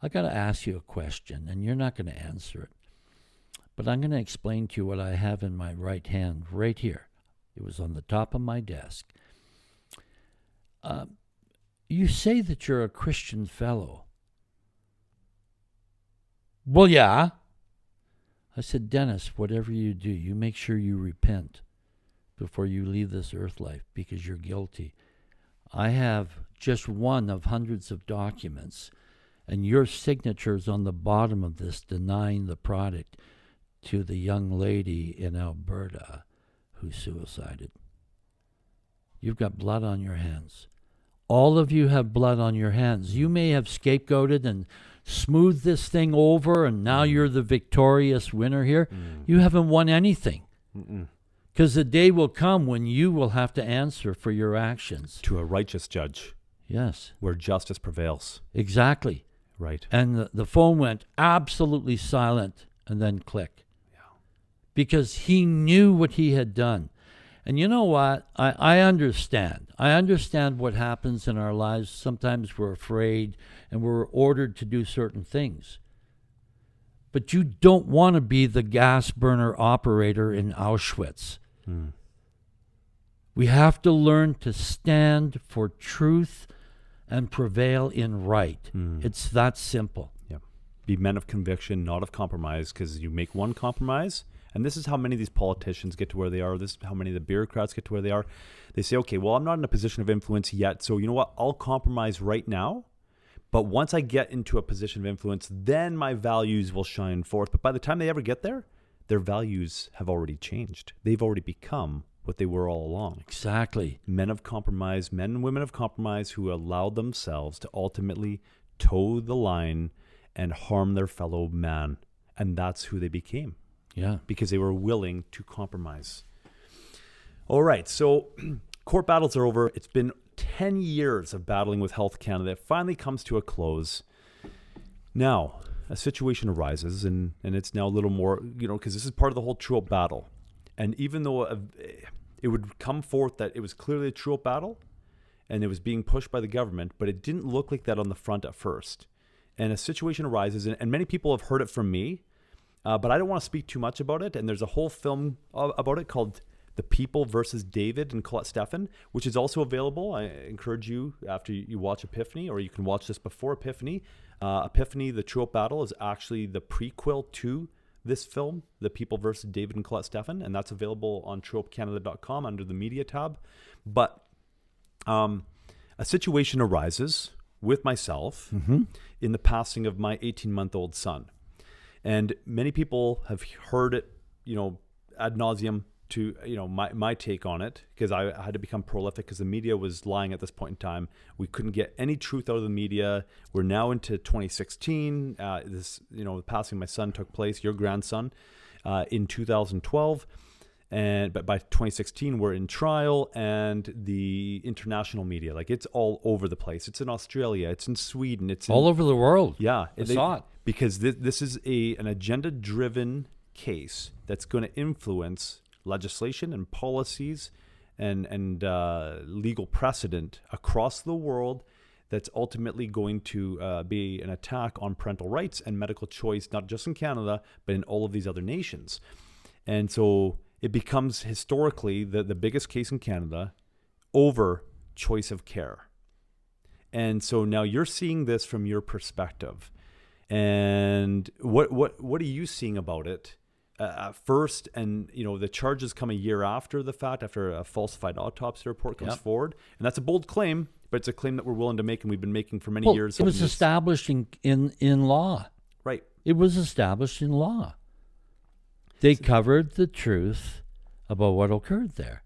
I got to ask you a question, and you're not going to answer it. But I'm going to explain to you what I have in my right hand right here. It was on the top of my desk. You say that you're a Christian fellow. Well, yeah. I said, Dennis, whatever you do, you make sure you repent before you leave this earth life, because you're guilty. I have just one of hundreds of documents, and your signature's on the bottom of this denying the product to the young lady in Alberta who suicided. You've got blood on your hands. All of you have blood on your hands. You may have scapegoated and smoothed this thing over, and now you're the victorious winner here. You haven't won anything. Because the day will come when you will have to answer for your actions. To a righteous judge. Yes. Where justice prevails. Exactly. Right. And the phone went absolutely silent and then click. Yeah. Because he knew what he had done. And you know what? I understand. I understand what happens in our lives. Sometimes we're afraid and we're ordered to do certain things. But you don't want to be the gas burner operator in Auschwitz. We have to learn to stand for truth and prevail in right. It's that simple. Yeah. Be men of conviction, not of compromise, because you make one compromise, and this is how many of these politicians get to where they are. This is how many of the bureaucrats get to where they are. They say, okay, well, I'm not in a position of influence yet, so you know what? I'll compromise right now. But once I get into a position of influence, then my values will shine forth. But by the time they ever get there, their values have already changed. They've already become what they were all along. Exactly. Men of compromise, men and women of compromise who allowed themselves to ultimately toe the line and harm their fellow man. And that's who they became. Yeah. Because they were willing to compromise. All right, so court battles are over. It's been 10 years of battling with Health Canada. It finally comes to a close. Now, a situation arises, and it's now a little more, because this is part of the whole Truehope battle. And even though it would come forth that it was clearly a Truehope battle, and it was being pushed by the government, but it didn't look like that on the front at first. And a situation arises, and many people have heard it from me, but I don't want to speak too much about it. And there's a whole film about it called The People versus David and Stephan, which is also available. I encourage you, after you watch Epiphany, or you can watch this before Epiphany. Epiphany, the Truehope battle, is actually the prequel to this film, The People versus David and Stephan, and that's available on truehopecanada.com under the media tab. But a situation arises with myself in the passing of my 18-month-old son. And many people have heard it, ad nauseum, to my take on it, because I had to become prolific because the media was lying at this point in time. We couldn't get any truth out of the media. We're now into 2016. The passing of my son took place, your grandson, in 2012. But by 2016, we're in trial, and the international media, like, it's all over the place. It's in Australia, it's in Sweden, it's all over the world. Yeah, I saw it. Because this is an agenda-driven case that's going to influence legislation and policies and legal precedent across the world. That's ultimately going to be an attack on parental rights and medical choice, not just in Canada, but in all of these other nations. And so it becomes historically the biggest case in Canada over choice of care. And so now you're seeing this from your perspective. And what are you seeing about it at first? And, the charges come a year after the fact, after a falsified autopsy report comes forward. And that's a bold claim, but it's a claim that we're willing to make and we've been making for many years. It was established in law. Right. It was established in law. They covered the truth about what occurred there.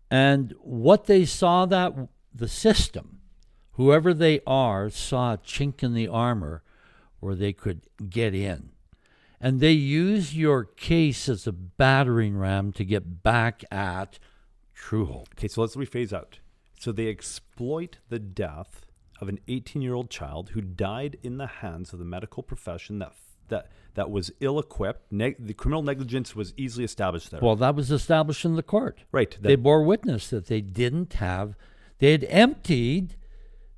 And what they saw, that the system, whoever they are, saw a chink in the armor where they could get in. And they use your case as a battering ram to get back at Truehope. Okay, so let's rephase out. So they exploit the death of an 18-year-old child who died in the hands of the medical profession that was ill-equipped. The criminal negligence was easily established there. Well, that was established in the court. Right. They bore witness that they had emptied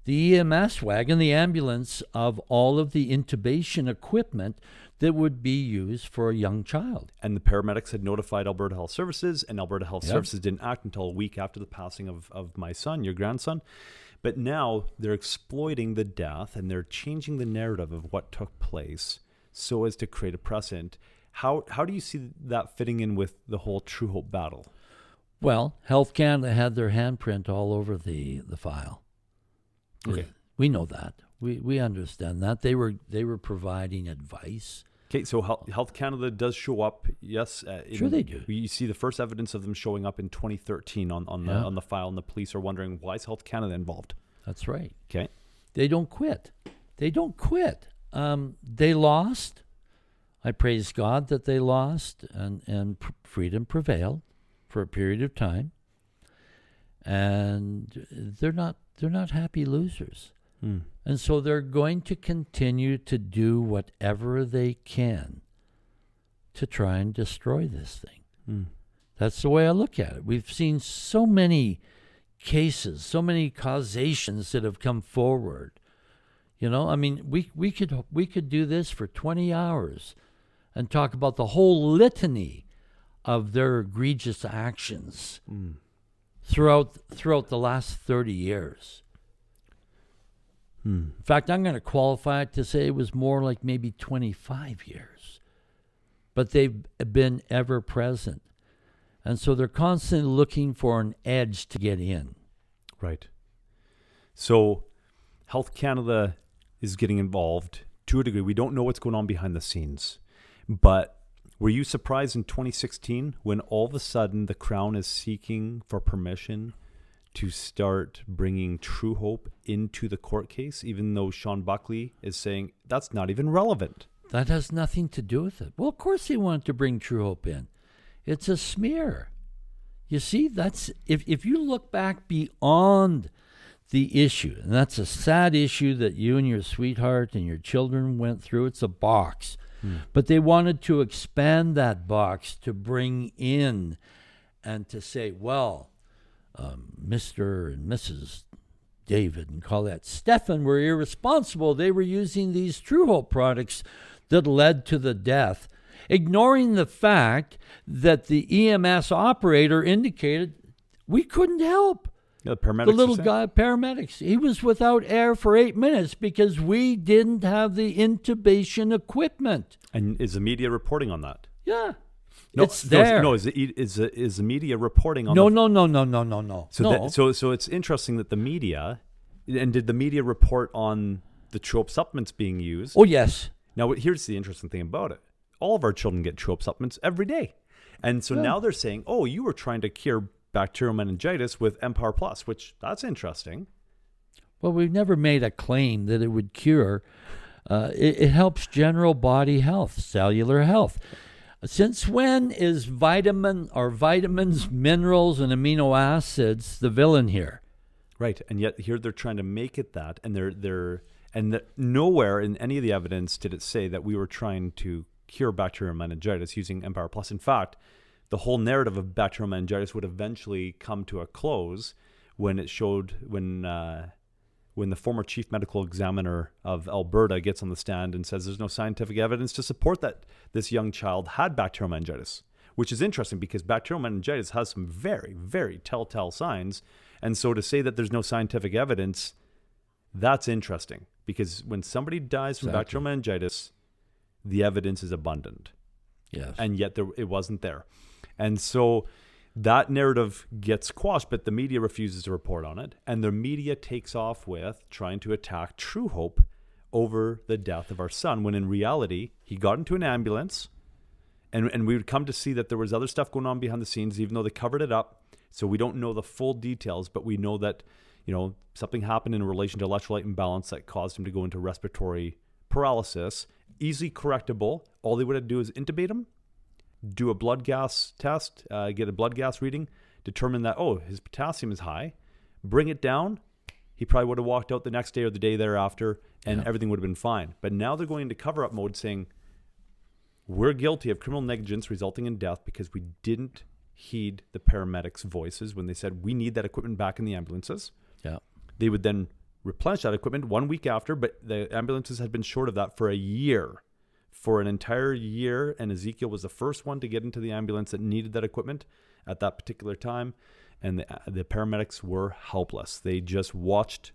the EMS wagon, the ambulance, of all of the intubation equipment that would be used for a young child. And the paramedics had notified Alberta Health Services, and Alberta Health Services didn't act until a week after the passing of my son, your grandson. But now they're exploiting the death, and they're changing the narrative of what took place so as to create a precedent. How do you see that fitting in with the whole Truehope battle? Well, Health Canada had their handprint all over the file. Okay. We know that. We understand that. They were providing advice. Okay, so Health Canada does show up, yes. Sure they do. You see the first evidence of them showing up in 2013 on the file, and the police are wondering, why is Health Canada involved? That's right. Okay. They don't quit. They They lost. I praise God that they lost, and freedom prevailed for a period of time. And they're not happy losers. And so they're going to continue to do whatever they can to try and destroy this thing. That's the way I look at it. We've seen so many cases, so many causations that have come forward. I mean, we could do this for 20 hours and talk about the whole litany of their egregious actions throughout the last 30 years. In fact, I'm going to qualify it to say it was more like maybe 25 years. But they've been ever present. And so they're constantly looking for an edge to get in. Right. So Health Canada is getting involved to a degree. We don't know what's going on behind the scenes. But were you surprised in 2016 when all of a sudden the Crown is seeking for permission to start bringing Truehope into the court case, even though Sean Buckley is saying that's not even relevant? That has nothing to do with it. Well, of course they wanted to bring Truehope in. It's a smear. You see, that's if you look back beyond the issue, and that's a sad issue that you and your sweetheart and your children went through. It's a box. But they wanted to expand that box to bring in and to say, well, Mr. and Mrs. David and Colette Stephan were irresponsible. They were using these Truehope products that led to the death, ignoring the fact that the EMS operator indicated we couldn't help. The paramedics. The little guy, paramedics. He was without air for 8 minutes because we didn't have the intubation equipment. And is the media reporting on that? Yeah. No, it's there. No, is the media reporting on? No. So it's interesting that the media, and did the media report on the Truehope supplements being used? Oh yes. Now here's the interesting thing about it: all of our children get Truehope supplements every day, And so now they're saying, oh, you were trying to cure bacterial meningitis with Empower Plus, which that's interesting. Well, we've never made a claim that it would cure. It helps general body health, cellular health. Since when is vitamins, minerals, and amino acids the villain here? Right, and yet here they're trying to make it that, and nowhere in any of the evidence did it say that we were trying to cure bacterial meningitis using Empower Plus. In fact, the whole narrative of bacterial meningitis would eventually come to a close when it showed when the former chief medical examiner of Alberta gets on the stand and says there's no scientific evidence to support that this young child had bacterial meningitis, which is interesting because bacterial meningitis has some very, very telltale signs. And so to say that there's no scientific evidence, that's interesting because when somebody dies from bacterial meningitis, the evidence is abundant. Yes. And yet it wasn't there. And so that narrative gets quashed, but the media refuses to report on it. And the media takes off with trying to attack Truehope over the death of our son, when in reality, he got into an ambulance. And we would come to see that there was other stuff going on behind the scenes, even though they covered it up. So we don't know the full details, but we know that, something happened in relation to electrolyte imbalance that caused him to go into respiratory paralysis. Easily correctable. All they would have to do is intubate him, do a blood gas test, get a blood gas reading, determine that, his potassium is high, bring it down. He probably would have walked out the next day or the day thereafter, and everything would have been fine. But now they're going into cover-up mode saying, we're guilty of criminal negligence resulting in death because we didn't heed the paramedics' voices when they said, we need that equipment back in the ambulances. Yeah. They would then replenish that equipment 1 week after, but the ambulances had been short of that for a year. For an entire year, and Ezekiel was the first one to get into the ambulance that needed that equipment at that particular time, and the paramedics were helpless. They just watched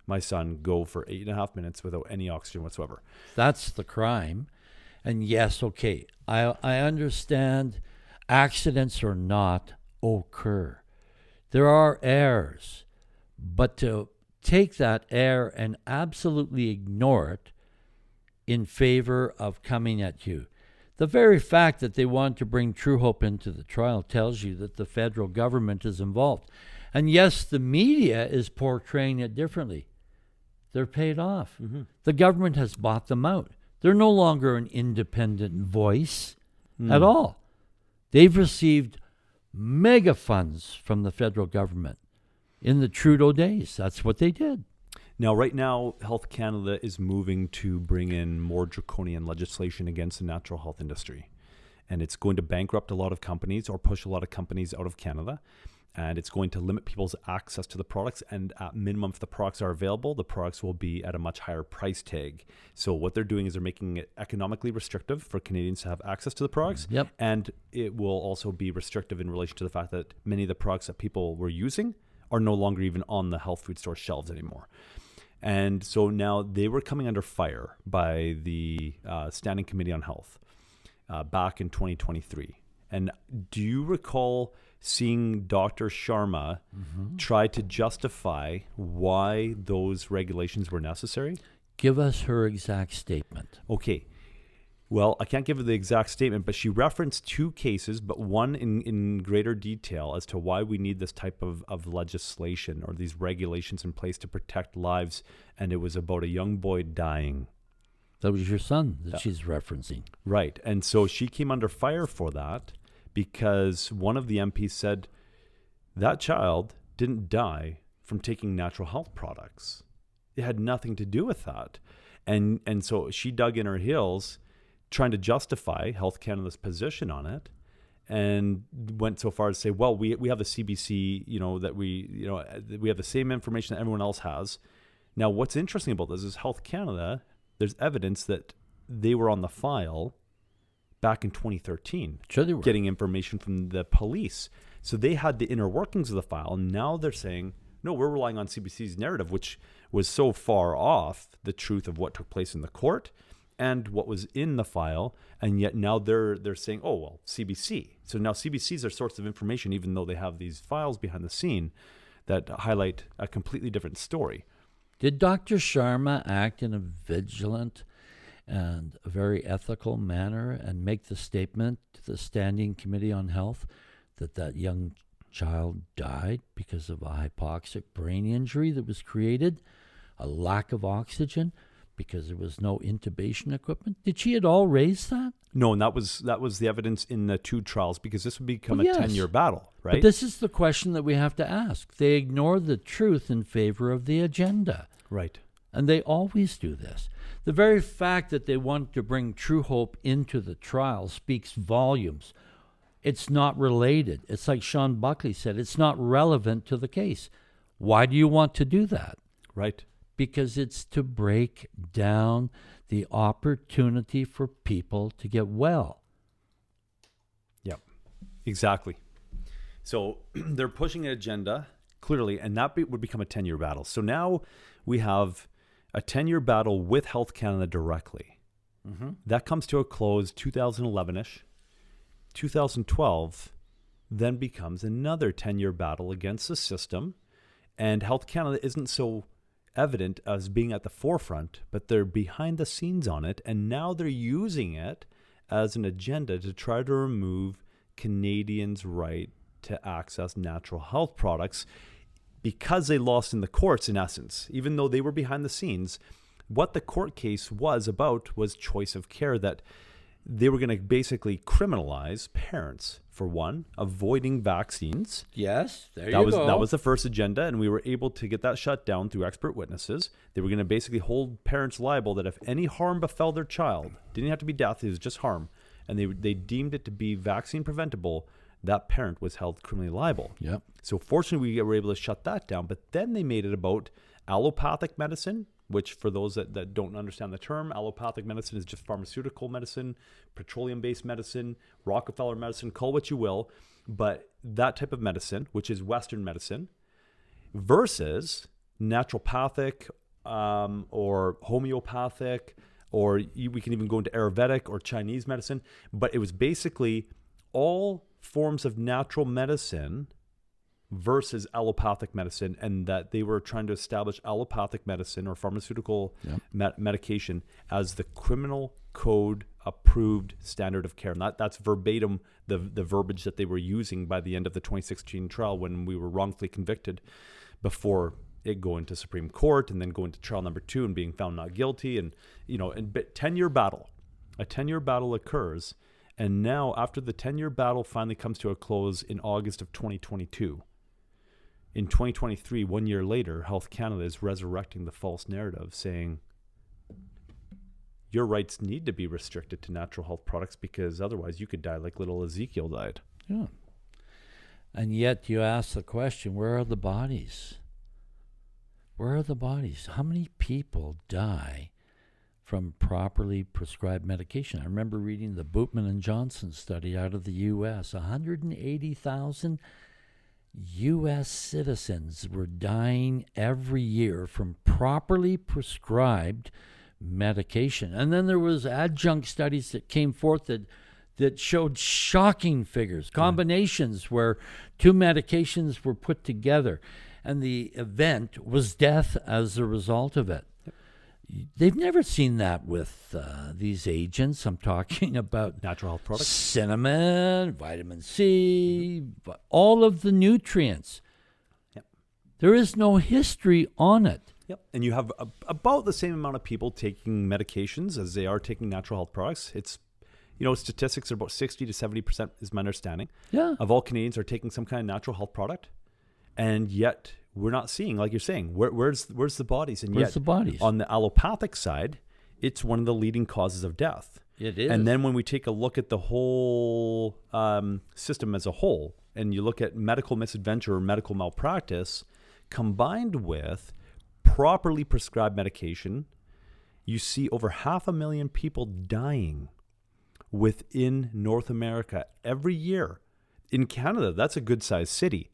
my son go for 8.5 minutes without any oxygen whatsoever. That's the crime. And yes, okay, I understand accidents or not occur. There are errors, but to take that error and absolutely ignore it in favor of coming at you. The very fact that they want to bring Truehope into the trial tells you that the federal government is involved. And yes, the media is portraying it differently. They're paid off. Mm-hmm. The government has bought them out. They're no longer an independent voice at all. They've received mega funds from the federal government in the Trudeau days. That's what they did. Now, right now, Health Canada is moving to bring in more draconian legislation against the natural health industry. And it's going to bankrupt a lot of companies or push a lot of companies out of Canada. And it's going to limit people's access to the products. And at minimum, if the products are available, the products will be at a much higher price tag. So what they're doing is they're making it economically restrictive for Canadians to have access to the products. Yep. And it will also be restrictive in relation to the fact that many of the products that people were using are no longer even on the health food store shelves anymore. And so now they were coming under fire by the Standing Committee on Health back in 2023. And do you recall seeing Dr. Sharma try to justify why those regulations were necessary? Give us her exact statement. Okay. Well, I can't give her the exact statement, but she referenced two cases, but one in greater detail as to why we need this type of legislation or these regulations in place to protect lives. And it was about a young boy dying. That was your son that she's referencing. Right. And so she came under fire for that because one of the MPs said that child didn't die from taking natural health products. It had nothing to do with that. And so she dug in her heels trying to justify Health Canada's position on it, and went so far as to say, well, we have the CBC, that we have the same information that everyone else has. Now, what's interesting about this is Health Canada, there's evidence that they were on the file back in 2013, Sure they were. getting information from the police. So they had the inner workings of the file. And now they're saying, no, we're relying on CBC's narrative, which was so far off the truth of what took place in the court and what was in the file, and yet now they're saying, oh, well, CBC. So now CBC is their source of information, even though they have these files behind the scene that highlight a completely different story. Did Dr. Sharma act in a vigilant and a very ethical manner and make the statement to the Standing Committee on Health that that young child died because of a hypoxic brain injury that was created, a lack of oxygen because there was no intubation equipment? Did she at all raise that? No, and that was the evidence in the 2 trials, because this would become Well, a yes. 10-year battle, right? But this is the question that we have to ask. They ignore the truth in favor of the agenda. Right. And they always do this. The very fact that they want to bring Truehope into the trial speaks volumes. It's not related. It's like Sean Buckley said, it's not relevant to the case. Why do you want to do that? Right. Because it's to break down the opportunity for people to get well. Yep. Exactly. So they're pushing an agenda, clearly, and that would become a 10-year battle. So now we have a 10-year battle with Health Canada directly. Mm-hmm. That comes to a close 2011-ish. 2012 then becomes another 10-year battle against the system, and Health Canada isn't so evident as being at the forefront, but they're behind the scenes on it, and now they're using it as an agenda to try to remove Canadians' right to access natural health products because they lost in the courts, in essence. Even though they were behind the scenes, what the court case was about was choice of care, that they were going to basically criminalize parents, for one, avoiding vaccines. Yes, there That you was go. that was the first agenda, and we were able to get that shut down through expert witnesses. They were going to basically hold parents liable that if any harm befell their child, didn't have to be death, it was just harm, and they deemed it to be vaccine preventable, that parent was held criminally liable. Yep. So fortunately, we were able to shut that down. But then they made it about allopathic medicine, which for those that don't understand the term, allopathic medicine is just pharmaceutical medicine, petroleum-based medicine, Rockefeller medicine, call what you will. But that type of medicine, which is Western medicine, versus naturopathic or homeopathic, or we can even go into Ayurvedic or Chinese medicine. But it was basically all forms of natural medicine versus allopathic medicine, and that they were trying to establish allopathic medicine or pharmaceutical medication as the criminal code approved standard of care. And that's verbatim the verbiage that they were using by the end of the 2016 trial, when we were wrongfully convicted, before it going to Supreme Court and then going to trial number 2 and being found not guilty. And, you know, a 10-year battle. A 10-year battle occurs. And now, after the 10-year battle finally comes to a close in August of 2022, in 2023, 1 year later, Health Canada is resurrecting the false narrative, saying your rights need to be restricted to natural health products because otherwise you could die like little Ezekiel died. Yeah. And yet you ask the question, where are the bodies? Where are the bodies? How many people die from properly prescribed medication? I remember reading the Bootman and Johnson study out of the U.S. 180,000 U.S. citizens were dying every year from properly prescribed medication. And then there was adjunct studies that came forth that showed shocking figures, combinations where 2 medications were put together, and the event was death as a result of it. They've never seen that with these agents. I'm talking about Natural health products. Cinnamon, vitamin C, all of the nutrients. Yep. There There is no history on it. Yep. And you have about the same amount of people taking medications as they are taking natural health products. It's, you know, statistics are about 60 to 70% is my understanding. Yeah. Of all Canadians are taking some kind of natural health product. And yet we're not seeing, like you're saying, where's the bodies? And Where's yet the bodies? on the allopathic side, it's one of the leading causes of death. It is. And then when we take a look at the whole system as a whole, and you look at medical misadventure or medical malpractice, combined with properly prescribed medication, you see over 500,000 people dying within North America every year. In Canada, that's a good-sized city.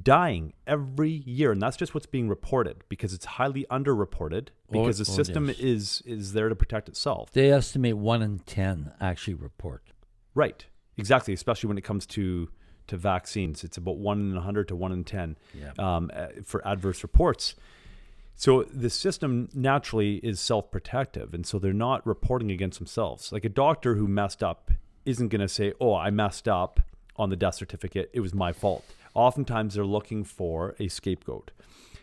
Dying every year, and that's just what's being reported, because it's highly underreported, because the system is there to protect itself. They estimate 1 in 10 actually report. Right, exactly, especially when it comes to vaccines. It's about 1 in 100 to 1 in 10 for adverse reports. So the system naturally is self-protective, and so they're not reporting against themselves. Like a doctor who messed up isn't going to say, oh, I messed up on the death certificate, it was my fault. Oftentimes they're looking for a scapegoat.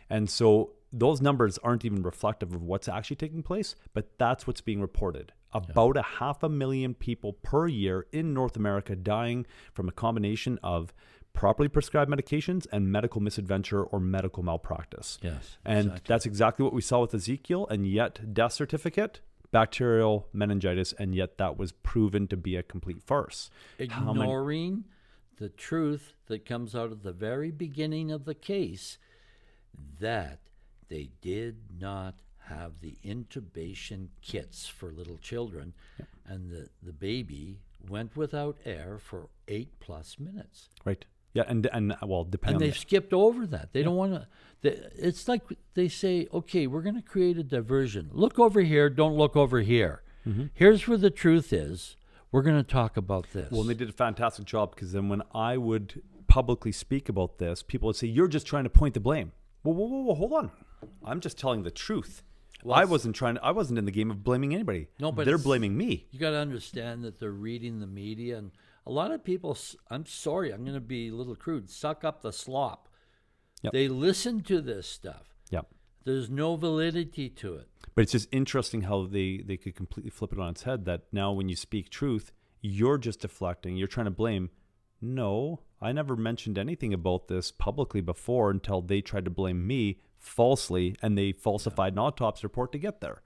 And so those numbers aren't even reflective of what's actually taking place, but that's what's being reported. About 500,000 people per year in North America dying from a combination of properly prescribed medications and medical misadventure or medical malpractice. Yes. And exactly. that's exactly what we saw with Ezekiel, and yet death certificate, bacterial meningitis, and yet that was proven to be a complete farce. Ignoring the truth that comes out of the very beginning of the case, that they did not have the intubation kits for little children, and the baby went without air for 8+ minutes. Right. Yeah, and well, depending And on they've skipped over that. They don't want to. It's like they say, okay, we're going to create a diversion. Look over here. Don't look over here. Mm-hmm. Here's where the truth is. We're going to talk about this. Well, and they did a fantastic job, because then when I would publicly speak about this, people would say, you're just trying to point the blame. Whoa, hold on. I'm just telling the truth. Well, I wasn't in the game of blaming anybody. No, but they're blaming me. You got to understand that they're reading the media, and a lot of people, I'm sorry, I'm going to be a little crude, suck up the slop. Yep. They listen to this stuff. Yep. There's no validity to it. But it's just interesting how they could completely flip it on its head, that now when you speak truth, you're just deflecting, you're trying to blame. No, I never mentioned anything about this publicly before until they tried to blame me falsely, and they falsified an autopsy report to get there.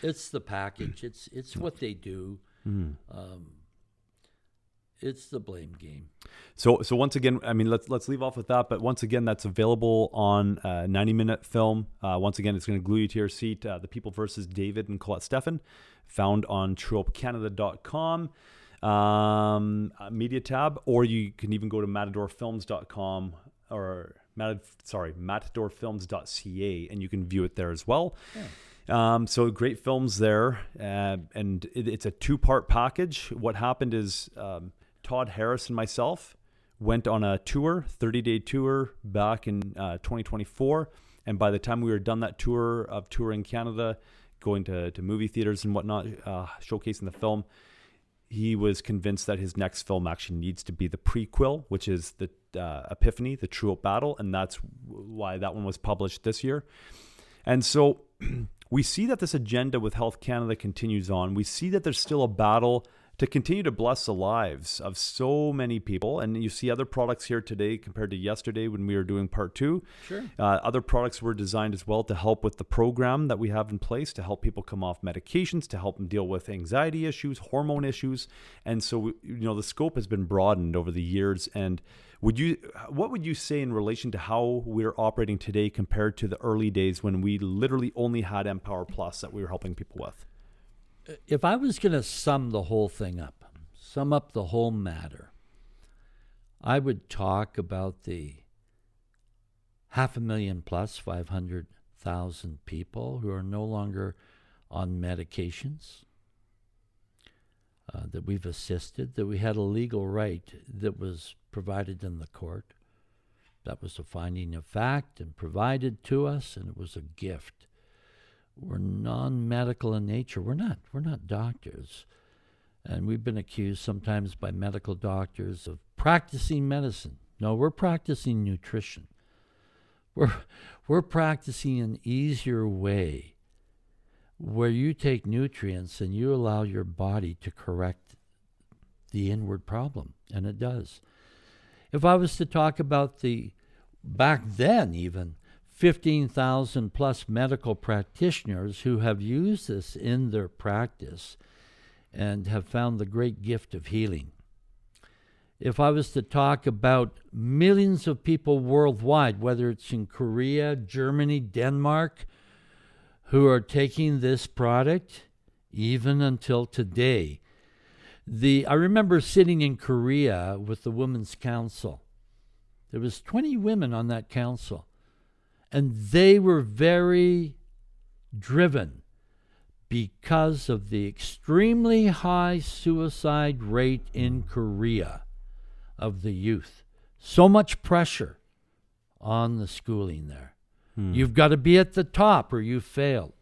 It's the package. It's what they do. It's the blame game. So once again, I mean, let's leave off with that. But once again, that's available on a 90-minute film. Once again, it's going to glue you to your seat. The People versus David and Colette Stephan, found on truehopecanada.com. Media tab, or you can even go to matadorfilms.com or matadorfilms.ca, and you can view it there as well. So great films there, and it's a 2-part package. What happened is Todd Harris and myself went on a tour, 30-day tour back in 2024, and by the time we were done that tour of touring Canada, going to movie theaters and whatnot, showcasing the film, he was convinced that his next film actually needs to be the prequel, which is the Epiphany, the Truehope Battle, and that's why that one was published this year. And so we see that this agenda with Health Canada continues on. We see that there's still a battle to continue to bless the lives of so many people. And you see other products here today compared to yesterday when we were doing part 2. Sure. Other products were designed as well to help with the program that we have in place, to help people come off medications, to help them deal with anxiety issues, hormone issues. And so, the scope has been broadened over the years. And what would you say in relation to how we're operating today compared to the early days when we literally only had Empower Plus that we were helping people with? If I was going to sum the whole thing up, sum up the whole matter, I would talk about the 500,000 plus 500,000 people who are no longer on medications, that we've assisted, that we had a legal right that was provided in the court. That was a finding of fact and provided to us, and it was a gift. We're non-medical in nature. We're not doctors. And we've been accused sometimes by medical doctors of practicing medicine. No, we're practicing nutrition. We're practicing an easier way where you take nutrients and you allow your body to correct the inward problem, and it does. If I was to talk about back then even, 15,000 plus medical practitioners who have used this in their practice and have found the great gift of healing. If I was to talk about millions of people worldwide, whether it's in Korea, Germany, Denmark, who are taking this product even until today. I remember sitting in Korea with the Women's Council. There was 20 women on that council. And they were very driven because of the extremely high suicide rate in Korea of the youth. So much pressure on the schooling there. You've got to be at the top or you failed.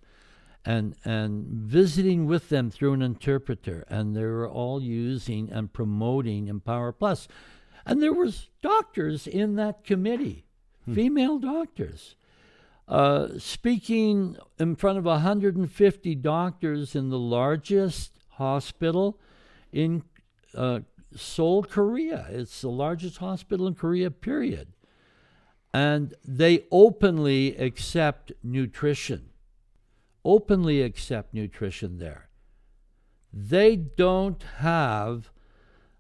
And visiting with them through an interpreter, and they were all using and promoting Empower Plus. And there was doctors in that committee, female doctors, speaking in front of 150 doctors in the largest hospital in Seoul, Korea. It's the largest hospital in Korea, period. And they openly accept nutrition. There. They don't have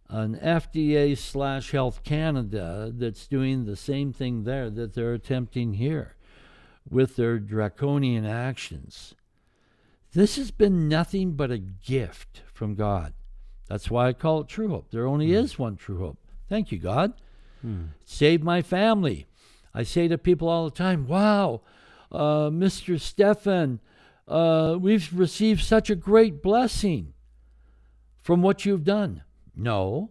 an FDA / Health Canada that's doing the same thing there that they're attempting here with their draconian actions. This has been nothing but a gift from God. That's why I call it True Hope. There only is one True Hope. Thank you, God. Saved my family. I say to people all the time, wow, Mr. Stephan, we've received such a great blessing from what you've done. No,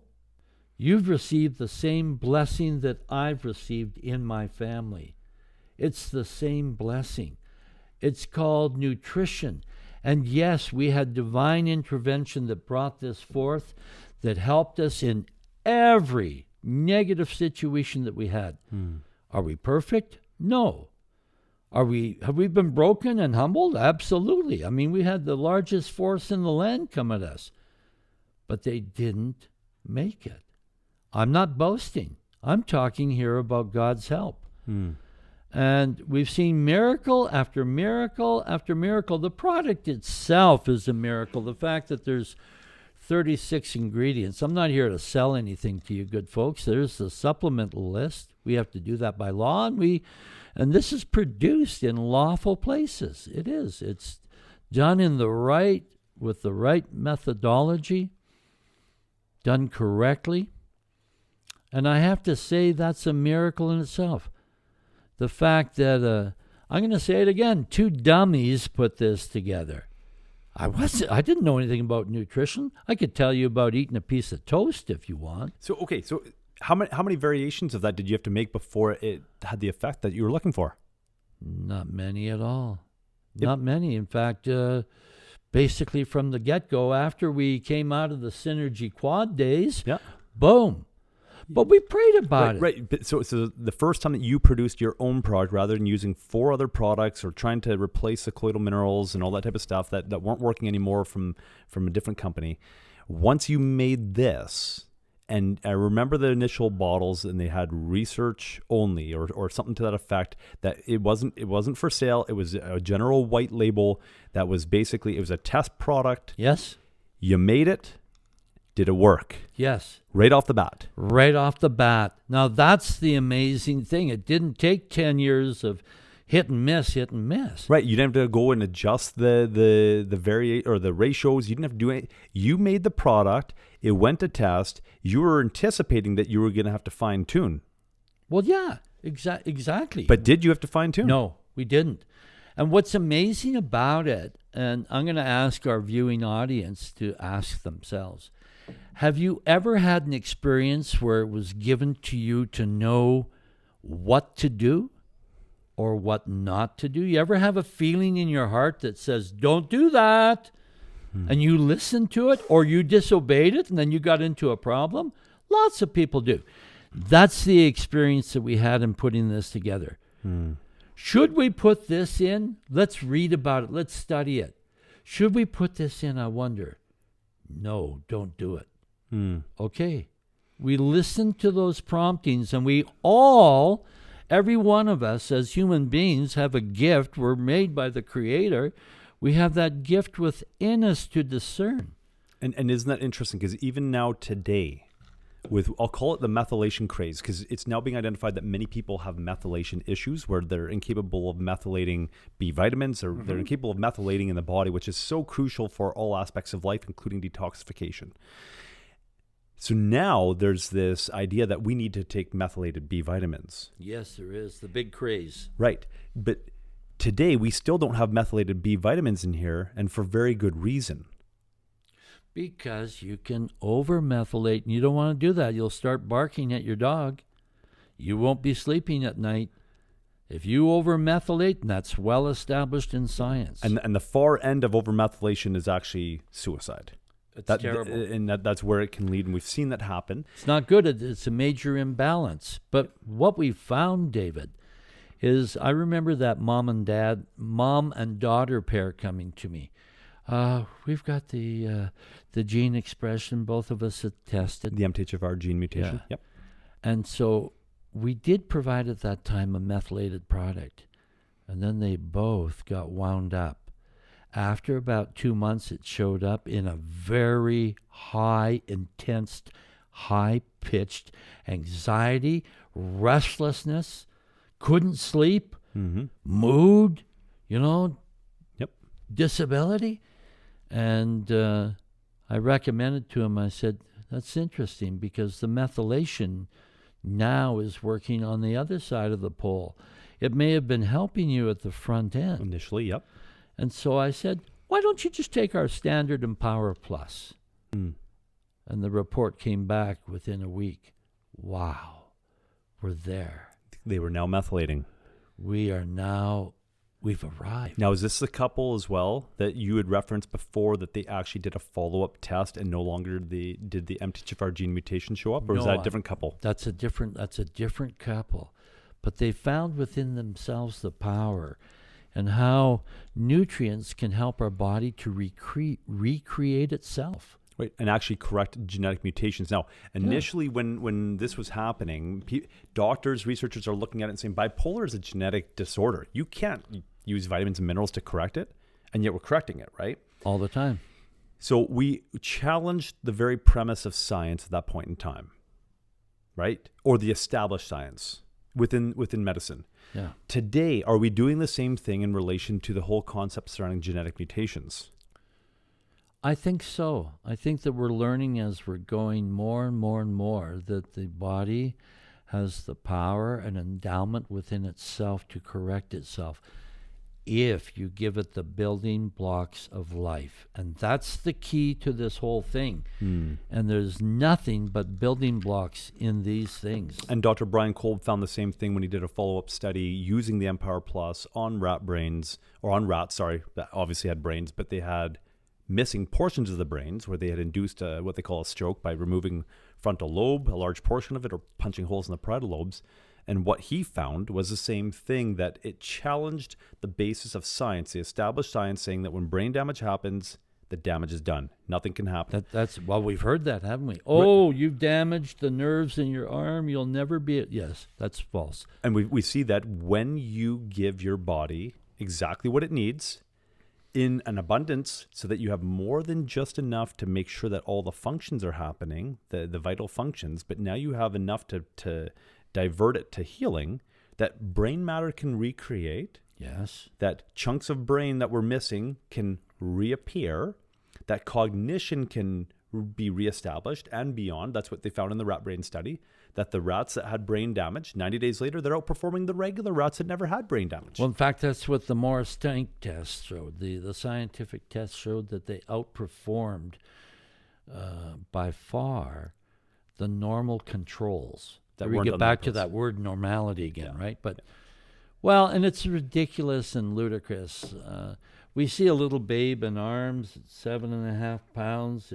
you've received the same blessing that I've received in my family. It's the same blessing. It's called nutrition. And yes, we had divine intervention that brought this forth, that helped us in every negative situation that we had. Are we perfect? No. Have we been broken and humbled? Absolutely. I mean, we had the largest force in the land come at us, but they didn't make it. I'm not boasting. I'm talking here about God's help. And we've seen miracle after miracle after miracle. The product itself is a miracle. The fact that there's 36 ingredients. I'm not here to sell anything to you good folks. There's the supplemental list. We have to do that by law, and this is produced in lawful places. It is. It's done with the right methodology, done correctly. And I have to say that's a miracle in itself. The fact that, I'm going to say it again, 2 dummies put this together. I didn't know anything about nutrition. I could tell you about eating a piece of toast if you want. So how many variations of that did you have to make before it had the effect that you were looking for? Not many at all. Not many. In fact, basically from the get-go, after we came out of the Synergy Quad days, boom. But we prayed about it. Right. But so the first time that you produced your own product rather than using 4 other products or trying to replace the colloidal minerals and all that type of stuff that weren't working anymore from a different company, once you made this, and I remember the initial bottles and they had research only or something to that effect, that it wasn't for sale. It was a general white label that was basically, it was a test product. Yes. You made it. Did it work? Yes. Right off the bat. Right off the bat. Now, that's the amazing thing. It didn't take 10 years of hit and miss. Right. You didn't have to go and adjust the ratios. You didn't have to do it. You made the product. It went to test. You were anticipating that you were going to have to fine tune. Well, yeah, exactly. But did you have to fine tune? No, we didn't. And what's amazing about it, and I'm going to ask our viewing audience to ask themselves, have you ever had an experience where it was given to you to know what to do or what not to do? You ever have a feeling in your heart that says, don't do that, and you listened to it, or you disobeyed it and then you got into a problem? Lots of people do. That's the experience that we had in putting this together. Should we put this in? Let's read about it. Let's study it. Should we put this in, I wonder? No, don't do it. Okay. We listen to those promptings, and we all, every one of us as human beings, have a gift. We're made by the Creator. We have that gift within us to discern. And isn't that interesting? Because even now today, I'll call it the methylation craze, because it's now being identified that many people have methylation issues where they're incapable of methylating B vitamins, or they're incapable of methylating in the body, which is so crucial for all aspects of life, including detoxification. So now there's this idea that we need to take methylated B vitamins. Yes, there is. The big craze. Right. But today we still don't have methylated B vitamins in here, and for very good reason. Because you can over-methylate, and you don't want to do that. You'll start barking at your dog. You won't be sleeping at night. If you overmethylate, and that's well established in science. And the far end of overmethylation is actually suicide. It's terrible. And that's where it can lead, and we've seen that happen. It's not good. It's a major imbalance. But what we found, David, is I remember that mom and daughter pair coming to me. We've got the gene expression. Both of us had tested. The MTHFR gene mutation. Yeah. Yep. And so we did provide at that time a methylated product. And then they both got wound up. After about 2 months, it showed up in a very high, intense, high-pitched anxiety, restlessness, couldn't sleep, mood, disability. And I recommended to him, I said, that's interesting because the methylation now is working on the other side of the pole. It may have been helping you at the front end. Initially, yep. And so I said, why don't you just take our standard Empower Plus? And the report came back within a week. Wow, we're there. They were now methylating. We've arrived. Now, is this the couple as well that you had referenced before that they actually did a follow-up test and no longer did the MTHFR gene mutation show up? Or is that a different couple? That's a different couple. But they found within themselves the power and how nutrients can help our body to recreate itself. Right, and actually correct genetic mutations. Now, initially when this was happening, doctors, researchers are looking at it and saying bipolar is a genetic disorder. You can't use vitamins and minerals to correct it, and yet we're correcting it, right? All the time. So we challenged the very premise of science at that point in time, right? Or the established science within medicine. Yeah. Today, are we doing the same thing in relation to the whole concept surrounding genetic mutations? I think so. I think that we're learning as we're going more and more and more that the body has the power and endowment within itself to correct itself if you give it the building blocks of life. And that's the key to this whole thing. And there's nothing but building blocks in these things. And Dr. Brian Kolb found the same thing when he did a follow-up study using the Empower Plus on rats, that obviously had brains, but they had missing portions of the brains where they had induced what they call a stroke by removing frontal lobe, a large portion of it, or punching holes in the parietal lobes. And what he found was the same thing, that it challenged the basis of science, the established science, saying that when brain damage happens, the damage is done. Nothing can happen. Well, we've heard that, haven't we? Oh, you've damaged the nerves in your arm. You'll never be it. Yes, that's false. And we see that when you give your body exactly what it needs in an abundance so that you have more than just enough to make sure that all the functions are happening, the vital functions, but now you have enough to divert it to healing, that brain matter can recreate. Yes. That chunks of brain that were missing can reappear, that cognition can be reestablished and beyond. That's what they found in the rat brain study, that the rats that had brain damage, 90 days later, they're outperforming the regular rats that never had brain damage. Well, in fact, that's what the Morris tank test showed. The scientific test showed that they outperformed by far the normal controls. We get back to that word normality again, right? But well, and it's ridiculous and ludicrous. We see a little babe in arms, it's 7.5 pounds.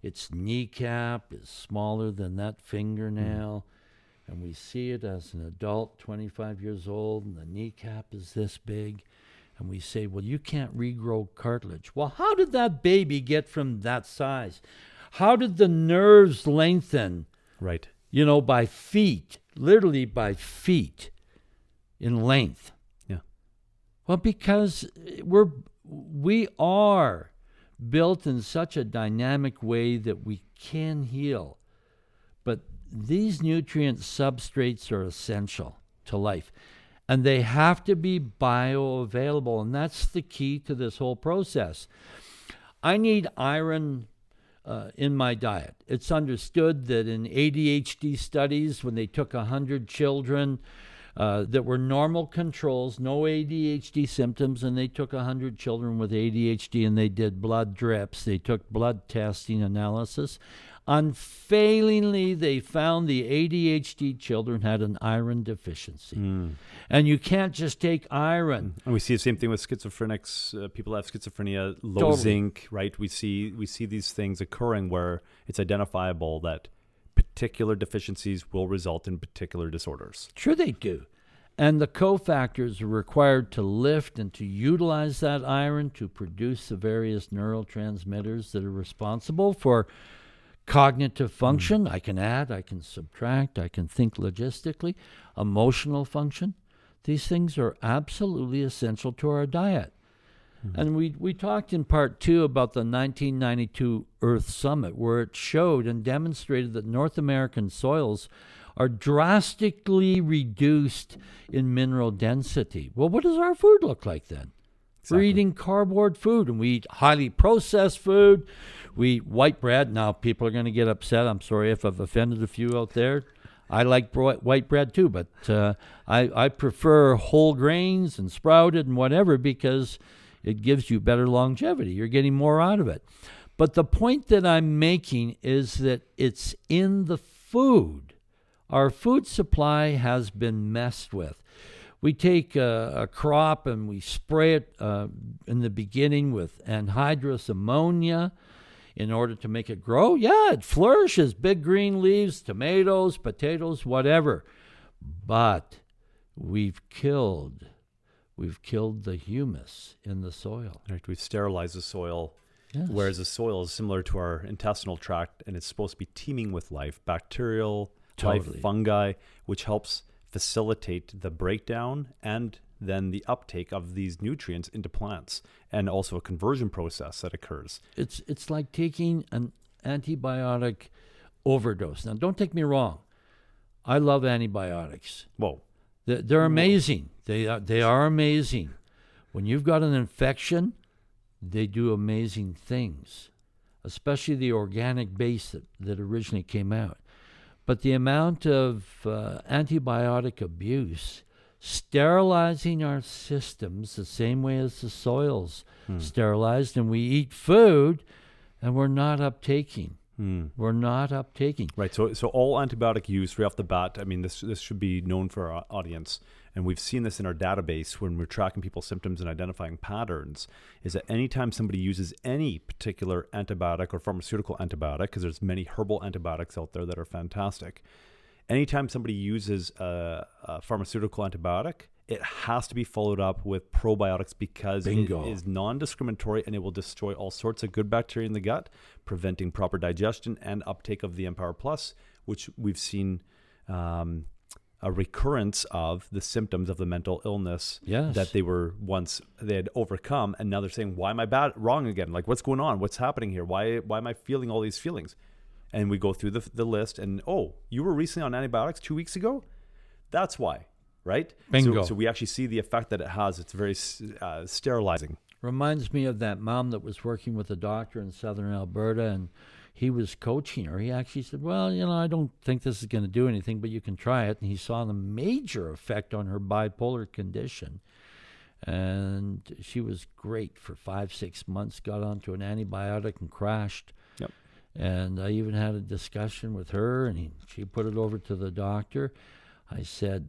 Its kneecap is smaller than that fingernail, and we see it as an adult, 25 years old, and the kneecap is this big, and we say, well, you can't regrow cartilage. Well, how did that baby get from that size? How did the nerves lengthen? Right. By feet, literally by feet in length. Yeah. Well, because we are built in such a dynamic way that we can heal. But these nutrient substrates are essential to life, and they have to be bioavailable, and that's the key to this whole process. I need iron in my diet. It's understood that in ADHD studies, when they took 100 children that were normal controls, no ADHD symptoms, and they took 100 children with ADHD and they did blood drips, they took blood testing analysis, Unfailingly, they found the ADHD children had an iron deficiency. And you can't just take iron. And we see the same thing with schizophrenics. People have schizophrenia, low Totally. zinc, right? We see these things occurring where it's identifiable that particular deficiencies will result in particular disorders. Sure they do. And the cofactors are required to lift and to utilize that iron to produce the various neurotransmitters that are responsible for cognitive function. I can add, I can subtract, I can think logistically, emotional function. These things are absolutely essential to our diet. And we talked in part 2 about the 1992 Earth Summit, where it showed and demonstrated that North American soils are drastically reduced in mineral density. Well, what does our food look like then? Exactly. We're eating cardboard food, and we eat highly processed food. We eat white bread. Now, people are going to get upset. I'm sorry if I've offended a few out there. I like white bread too, but I prefer whole grains and sprouted and whatever because it gives you better longevity. You're getting more out of it. But the point that I'm making is that it's in the food. Our food supply has been messed with. We take a crop and we spray it in the beginning with anhydrous ammonia in order to make it grow. Yeah, it flourishes, big green leaves, tomatoes, potatoes, whatever. But we've killed the humus in the soil. Right, we've sterilized the soil, Yes. whereas the soil is similar to our intestinal tract, and it's supposed to be teeming with life, bacterial Totally. life, fungi, which helps facilitate the breakdown and then the uptake of these nutrients into plants, and also a conversion process that occurs. It's like taking an antibiotic overdose. Now, don't take me wrong. I love antibiotics. Whoa. They're amazing. They are amazing. When you've got an infection, they do amazing things, especially the organic base that originally came out. But the amount of antibiotic abuse, sterilizing our systems the same way as the soil's sterilized, and we eat food and we're not uptaking. We're not uptaking. Right. So all antibiotic use right off the bat, I mean, this should be known for our audience. And we've seen this in our database when we're tracking people's symptoms and identifying patterns, is that anytime somebody uses any particular antibiotic or pharmaceutical antibiotic, because there's many herbal antibiotics out there that are fantastic, anytime somebody uses a pharmaceutical antibiotic, it has to be followed up with probiotics because Bingo. it is non-discriminatory and it will destroy all sorts of good bacteria in the gut, preventing proper digestion and uptake of the Empower Plus, which we've seen a recurrence of the symptoms of the mental illness Yes. that they had overcome, and now they're saying, why am I wrong again? Like, what's going on? What's happening here? Why am I feeling all these feelings? And we go through the list, and you were recently on antibiotics 2 weeks ago? That's why, right? Bingo. So we actually see the effect that it has. It's very sterilizing. Reminds me of that mom that was working with a doctor in southern Alberta, and he was coaching her. He actually said, well, I don't think this is going to do anything, but you can try it. And he saw the major effect on her bipolar condition. And she was great for 5-6 months, got onto an antibiotic and crashed. Yep. And I even had a discussion with her, and she put it over to the doctor. I said,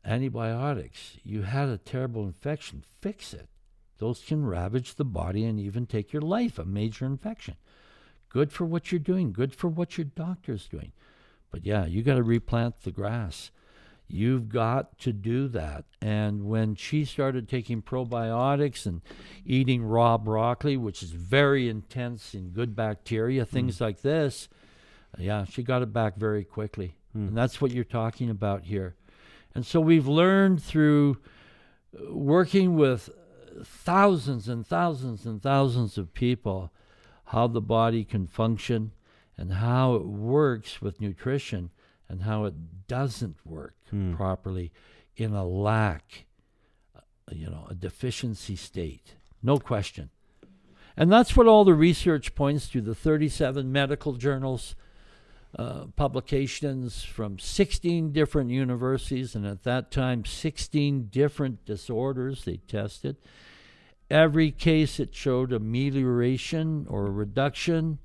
antibiotics, you had a terrible infection, fix it. Those can ravage the body and even take your life, a major infection. Good for what you're doing, good for what your doctor's doing. But yeah, you got to replant the grass. You've got to do that. And when she started taking probiotics and eating raw broccoli, which is very intense in good bacteria, things like this, yeah, she got it back very quickly. And that's what you're talking about here. And so we've learned through working with thousands and thousands and thousands of people how the body can function and how it works with nutrition and how it doesn't work properly in a lack, a deficiency state. No question. And that's what all the research points to, the 37 medical journals, publications from 16 different universities, and at that time 16 different disorders they tested. Every case it showed amelioration or reduction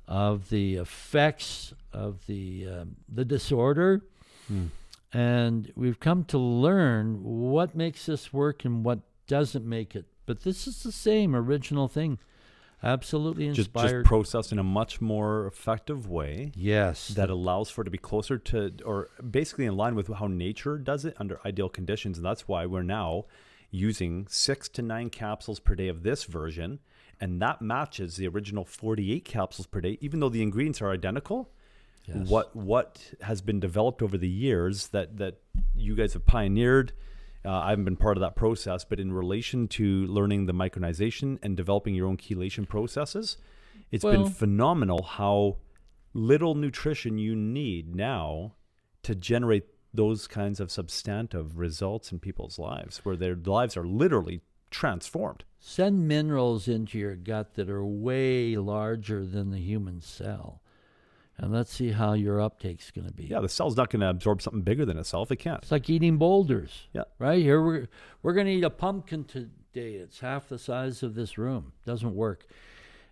of the effects of the disorder. And we've come to learn what makes this work and what doesn't make it. But this is the same original thing. Absolutely inspired. Just processed in a much more effective way. Yes. That allows for it to be closer to, or basically in line with how nature does it under ideal conditions. And that's why we're now using 6 to 9 capsules per day of this version. And that matches the original 48 capsules per day, even though the ingredients are identical. Yes. What has been developed over the years that you guys have pioneered, I haven't been part of that process, but in relation to learning the micronization and developing your own chelation processes, it's been phenomenal how little nutrition you need now to generate those kinds of substantive results in people's lives, where their lives are literally transformed. Send minerals into your gut that are way larger than the human cell. And let's see how your uptake's going to be. Yeah, the cell's not going to absorb something bigger than itself. It can't. It's like eating boulders. Yeah. Right? Here we're going to eat a pumpkin today. It's half the size of this room. Doesn't work.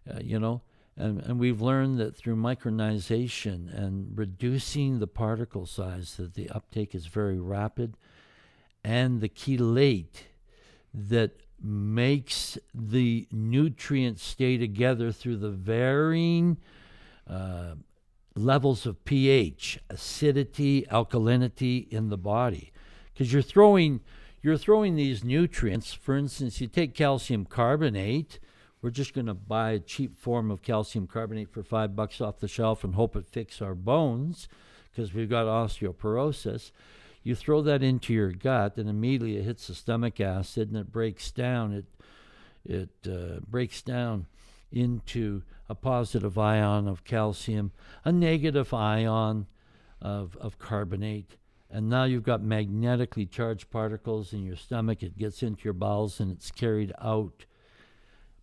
And we've learned that through micronization and reducing the particle size that the uptake is very rapid, and the chelate that makes the nutrients stay together through the varying levels of pH, acidity, alkalinity in the body. Because you're throwing these nutrients. For instance, you take calcium carbonate. We're just going to buy a cheap form of calcium carbonate for $5 off the shelf and hope it fixes our bones because we've got osteoporosis. You throw that into your gut, and immediately it hits the stomach acid, and it breaks down. It breaks down into a positive ion of calcium, a negative ion of carbonate. And now you've got magnetically charged particles in your stomach. It gets into your bowels and it's carried out.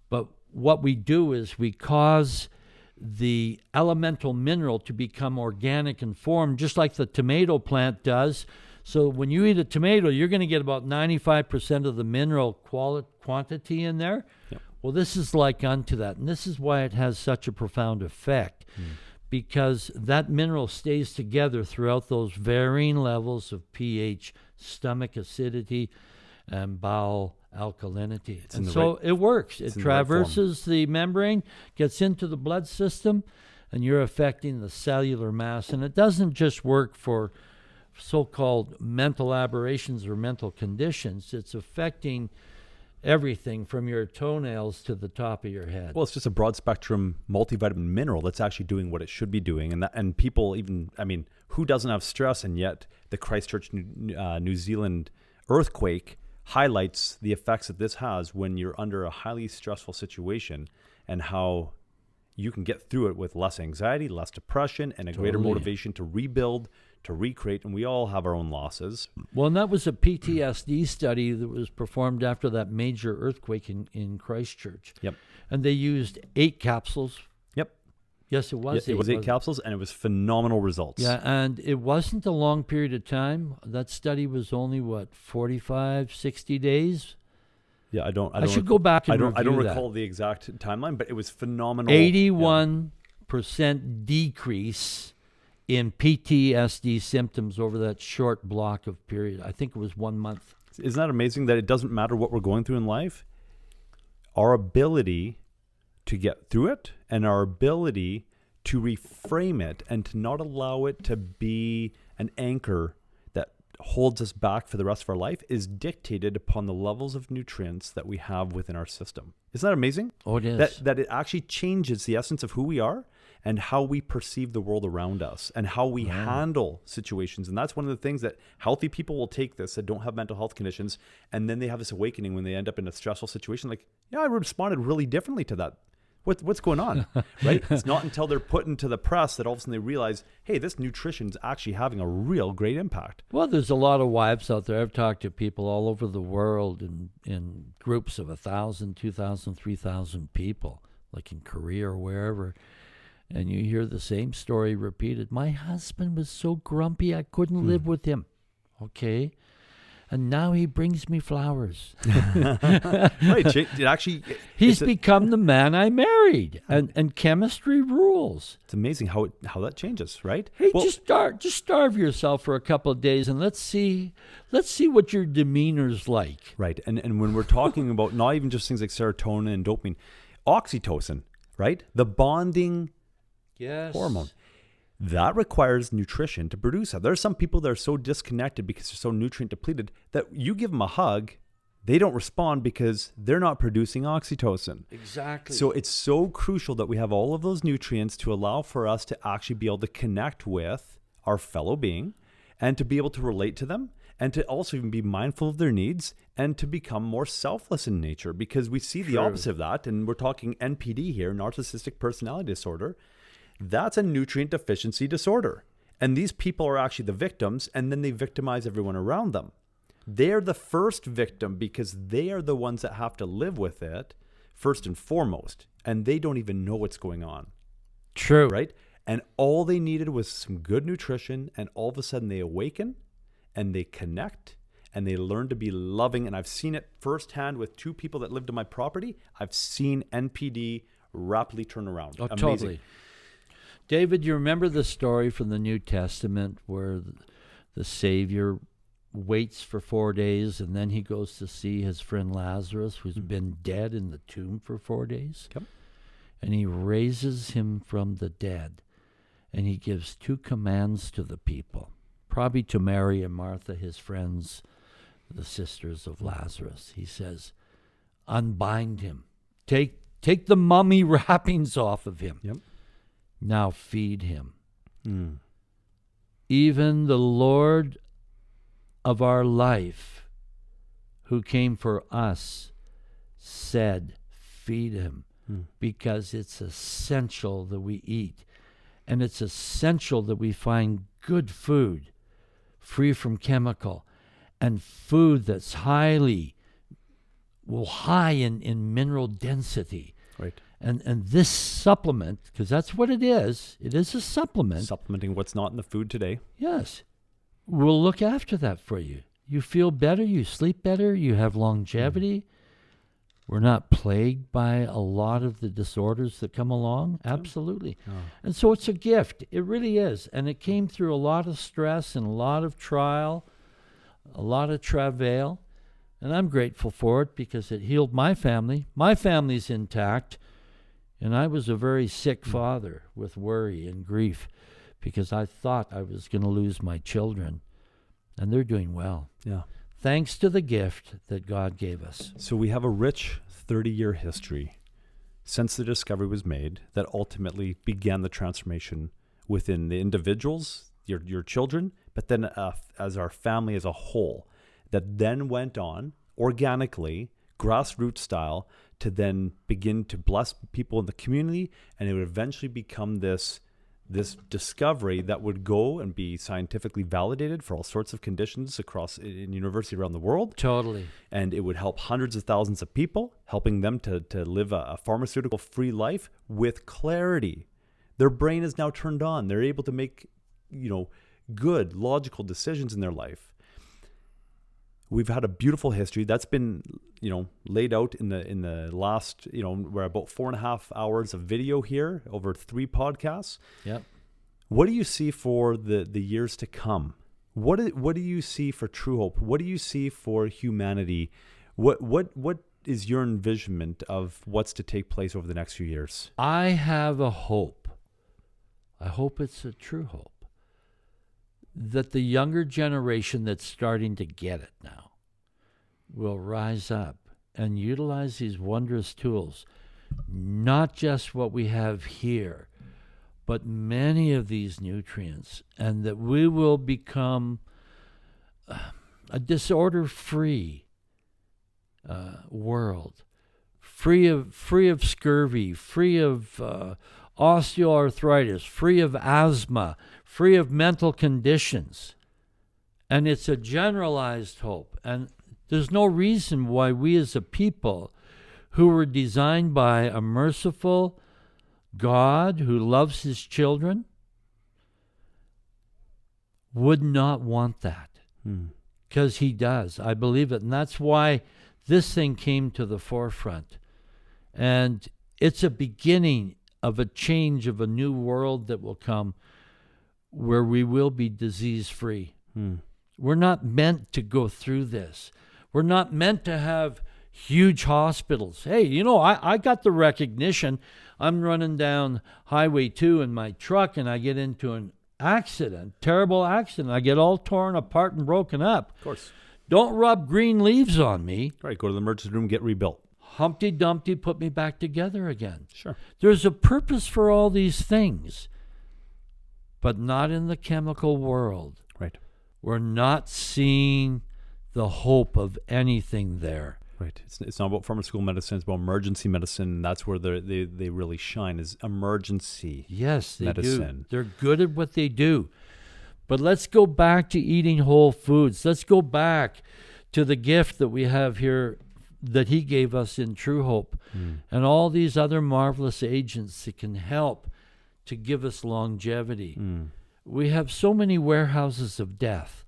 But what we do is we cause the elemental mineral to become organic and formed, just like the tomato plant does. So when you eat a tomato, you're going to get about 95% of the mineral quantity in there. Yep. Well, this is like unto that. And this is why it has such a profound effect, because that mineral stays together throughout those varying levels of pH, stomach acidity, and bowel alkalinity. And so it works. It traverses the membrane, gets into the blood system, and you're affecting the cellular mass. And it doesn't just work for so-called mental aberrations or mental conditions. It's affecting everything from your toenails to the top of your head. Well, it's just a broad spectrum multivitamin mineral that's actually doing what it should be doing. And people even, I mean, who doesn't have stress? And yet the Christchurch, New Zealand earthquake highlights the effects that this has when you're under a highly stressful situation, and how you can get through it with less anxiety, less depression, and a greater motivation to rebuild, to recreate. And we all have our own losses. Well, and that was a PTSD study that was performed after that major earthquake in Christchurch. Yep. And they used 8 capsules. Yep. Yes, it was. It was 8 capsules, and it was phenomenal results. Yeah, and it wasn't a long period of time. That study was only, 45, 60 days? Yeah, I should go back and review I don't that. recall the exact timeline, but it was phenomenal. 81% decrease in PTSD symptoms over that short block of period. I think it was 1 month. Isn't that amazing that it doesn't matter what we're going through in life? Our ability to get through it, and our ability to reframe it and to not allow it to be an anchor that holds us back for the rest of our life, is dictated upon the levels of nutrients that we have within our system. Isn't that amazing? Oh, it is. That it actually changes the essence of who we are and how we perceive the world around us and how we handle situations. And that's one of the things that healthy people will take this, that don't have mental health conditions, and then they have this awakening when they end up in a stressful situation. Like, yeah, I responded really differently to that. What's going on, right? It's not until they're put into the press that all of a sudden they realize, hey, this nutrition is actually having a real great impact. Well, there's a lot of wives out there. I've talked to people all over the world in groups of 1,000, 2,000, 3,000 people, like in Korea or wherever. And you hear the same story repeated. My husband was so grumpy I couldn't live with him. Okay. And now he brings me flowers. Right. It actually, He's become the man I married, and chemistry rules. it's amazing how that changes, right? Hey, Well, just starve yourself for a couple of days, and let's see what your demeanor's like. right. And when we're talking about not even just things like serotonin and dopamine, oxytocin, right? The bonding hormone. That requires nutrition to produce that. There are some people that are so disconnected because they're so nutrient depleted that you give them a hug, they don't respond because they're not producing oxytocin. Exactly. So it's so crucial that we have all of those nutrients to allow for us to actually be able to connect with our fellow being and to be able to relate to them and to also even be mindful of their needs and to become more selfless in nature, because we see the opposite of that. And we're talking NPD here, narcissistic personality disorder. That's a nutrient deficiency disorder. And these people are actually the victims, and then they victimize everyone around them. They're the first victim because they are the ones that have to live with it first and foremost. And they don't even know what's going on. True. Right? And all they needed was some good nutrition, and all of a sudden they awaken and they connect and they learn to be loving. And I've seen it firsthand with two people that lived on my property. I've seen NPD rapidly turn around. Oh, Amazing. totally. David, you remember the story from the New Testament where the Savior waits for 4 days and then he goes to see his friend Lazarus, who's been dead in the tomb for 4 days? Yep. And he raises him from the dead. And he gives 2 commands to the people, probably to Mary and Martha, his friends, the sisters of Lazarus. He says, unbind him. Take the mummy wrappings off of him. Yep. Now feed him. Even the Lord of our life, who came for us, said, feed him, because it's essential that we eat. And it's essential that we find good food, free from chemical, and food that's high in mineral density. Right. And this supplement, because that's what it is a supplement. Supplementing what's not in the food today. Yes. We'll look after that for you. You feel better, you sleep better, you have longevity. We're not plagued by a lot of the disorders that come along. Absolutely. Oh. And so it's a gift. It really is. And it came through a lot of stress and a lot of trial, a lot of travail. And I'm grateful for it because it healed my family. My family's intact. And I was a very sick father with worry and grief because I thought I was going to lose my children. And they're doing well. Yeah. Thanks to the gift that God gave us. So we have a rich 30-year history since the discovery was made that ultimately began the transformation within the individuals, your children, but then as our family as a whole, that then went on organically, grassroots style, to then begin to bless people in the community, and it would eventually become this discovery that would go and be scientifically validated for all sorts of conditions across in universities around the world. Totally. And it would help hundreds of thousands of people, helping them to live a pharmaceutical-free life with clarity. Their brain is now turned on. They're able to make, good, logical decisions in their life. We've had a beautiful history that's been, laid out in the last, we're about 4.5 hours of video here over 3 podcasts. Yep. What do you see for the years to come? What do you see for Truehope? What do you see for humanity? What is your envisionment of what's to take place over the next few years? I have a hope. I hope it's a true hope that the younger generation that's starting to get it now will rise up and utilize these wondrous tools, not just what we have here, but many of these nutrients, and that we will become a disorder-free world, free of scurvy, free of osteoarthritis, free of asthma, free of mental conditions. And it's a generalized hope. And there's no reason why we as a people who were designed by a merciful God who loves his children would not want that. because he does. I believe it. And that's why this thing came to the forefront. And it's a beginning of a change of a new world that will come where we will be disease-free. We're not meant to go through this. We're not meant to have huge hospitals. Hey, you know, I got the recognition. I'm running down Highway 2 in my truck, and I get into an accident, terrible accident. I get all torn apart and broken up. Of course. Don't rub green leaves on me. Right, go to the emergency room, get rebuilt. Humpty Dumpty put me back together again. Sure. There's a purpose for all these things, but not in the chemical world. Right. We're not seeing the hope of anything there. Right. It's not about pharmaceutical medicine. It's about emergency medicine. That's where they really shine, is emergency medicine. Do. They're good at what they do. But let's go back to eating whole foods. Let's go back to the gift that we have here that he gave us in Truehope and all these other marvelous agents that can help to give us longevity. We have so many warehouses of death,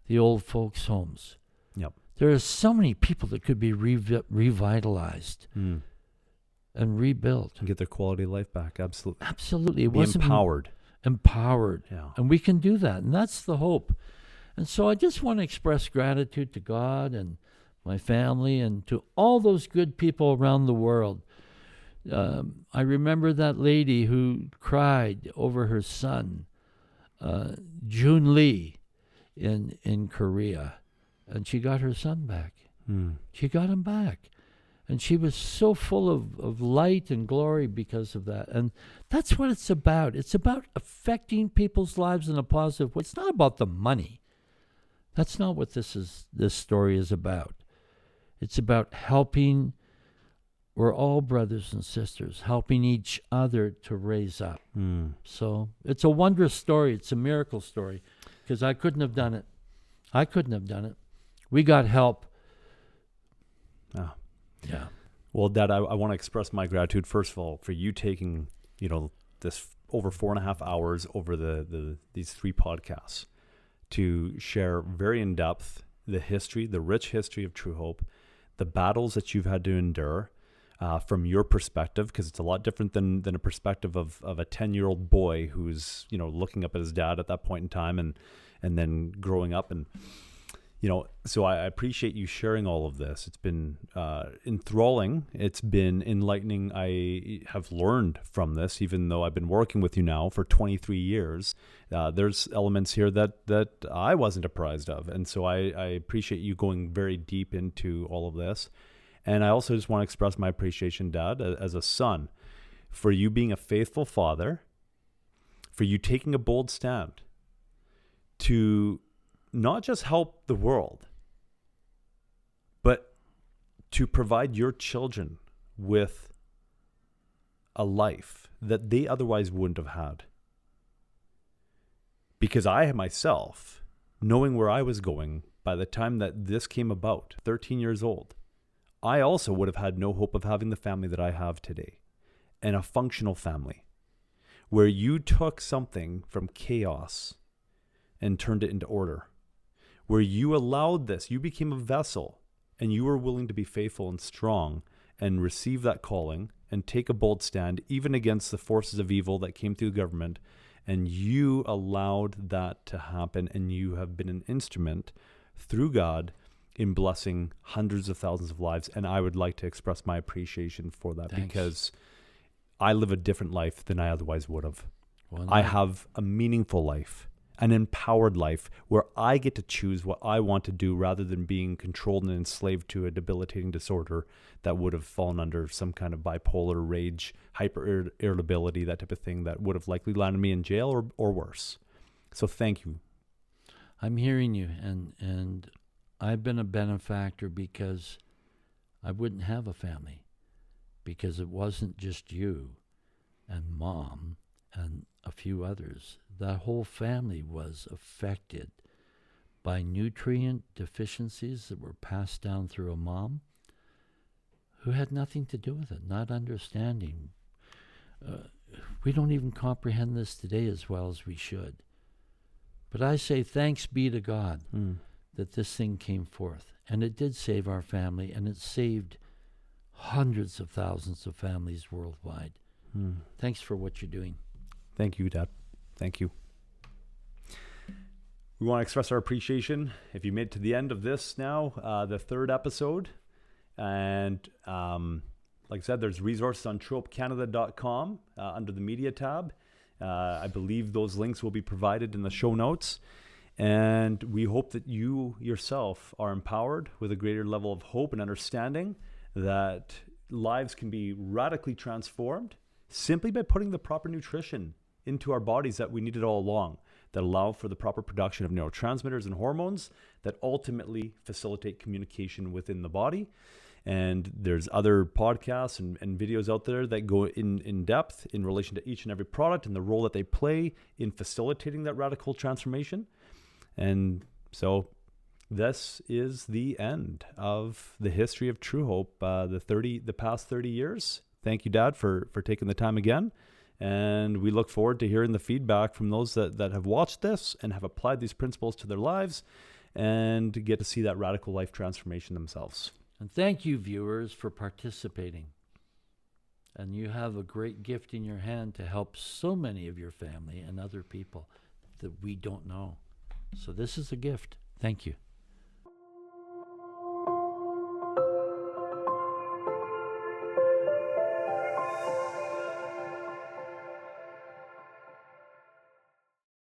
the old folks' homes. Yep. There are so many people that could be revitalized and rebuilt. And get their quality of life back. Absolutely. Absolutely. It Be wasn't empowered. Empowered. Yeah. And we can do that. And that's the hope. And so I just want to express gratitude to God and my family and to all those good people around the world. I remember that lady who cried over her son, June Lee, in Korea. And she got her son back. She got him back. And she was so full of light and glory because of that. And that's what it's about. It's about affecting people's lives in a positive way. It's not about the money. That's not what this story is about. It's about helping. We're all brothers and sisters, helping each other to raise up. So it's a wondrous story. It's a miracle story, because I couldn't have done it. I couldn't have done it. We got help. Yeah. Well, Dad, I want to express my gratitude, first of all, for you taking, this over 4.5 hours over these 3 podcasts to share very in depth the rich history of Truehope, the battles that you've had to endure from your perspective, because it's a lot different than a perspective of a 10-year-old boy who's, looking up at his dad at that point in time and then growing up. And, so I appreciate you sharing all of this. It's been enthralling. It's been enlightening. I have learned from this, even though I've been working with you now for 23 years. There's elements here that I wasn't apprised of. And so I appreciate you going very deep into all of this. And I also just want to express my appreciation, Dad, as a son, for you being a faithful father, for you taking a bold stand to not just help the world, but to provide your children with a life that they otherwise wouldn't have had. Because I myself, knowing where I was going by the time that this came about, 13 years old, I also would have had no hope of having the family that I have today, and a functional family, where you took something from chaos and turned it into order, where you allowed this, you became a vessel, and you were willing to be faithful and strong and receive that calling and take a bold stand, even against the forces of evil that came through government, and you allowed that to happen, and you have been an instrument through God in blessing hundreds of thousands of lives. And I would like to express my appreciation for that. Thanks. Because I live a different life than I otherwise would have. Well, I have a meaningful life, an empowered life, where I get to choose what I want to do rather than being controlled and enslaved to a debilitating disorder that would have fallen under some kind of bipolar rage, hyper irritability, that type of thing that would have likely landed me in jail or worse. So thank you. I'm hearing you, and I've been a benefactor because I wouldn't have a family, because it wasn't just you and Mom and a few others. That whole family was affected by nutrient deficiencies that were passed down through a mom who had nothing to do with it, not understanding. We don't even comprehend this today as well as we should. But I say thanks be to God that this thing came forth. And it did save our family, and it saved hundreds of thousands of families worldwide. Thanks for what you're doing. Thank you, Dad. Thank you. We want to express our appreciation if you made it to the end of this now, the third episode. And like I said, there's resources on truehopecanada.com under the media tab. I believe those links will be provided in the show notes. And we hope that you yourself are empowered with a greater level of hope and understanding that lives can be radically transformed simply by putting the proper nutrition into our bodies that we needed all along, that allow for the proper production of neurotransmitters and hormones that ultimately facilitate communication within the body. And there's other podcasts and videos out there that go in depth in relation to each and every product and the role that they play in facilitating that radical transformation. And so this is the end of the history of True Hope, the past 30 years. Thank you, Dad, for taking the time again. And we look forward to hearing the feedback from those that have watched this and have applied these principles to their lives and get to see that radical life transformation themselves. And thank you, viewers, for participating. And you have a great gift in your hand to help so many of your family and other people that we don't know. So this is a gift. Thank you.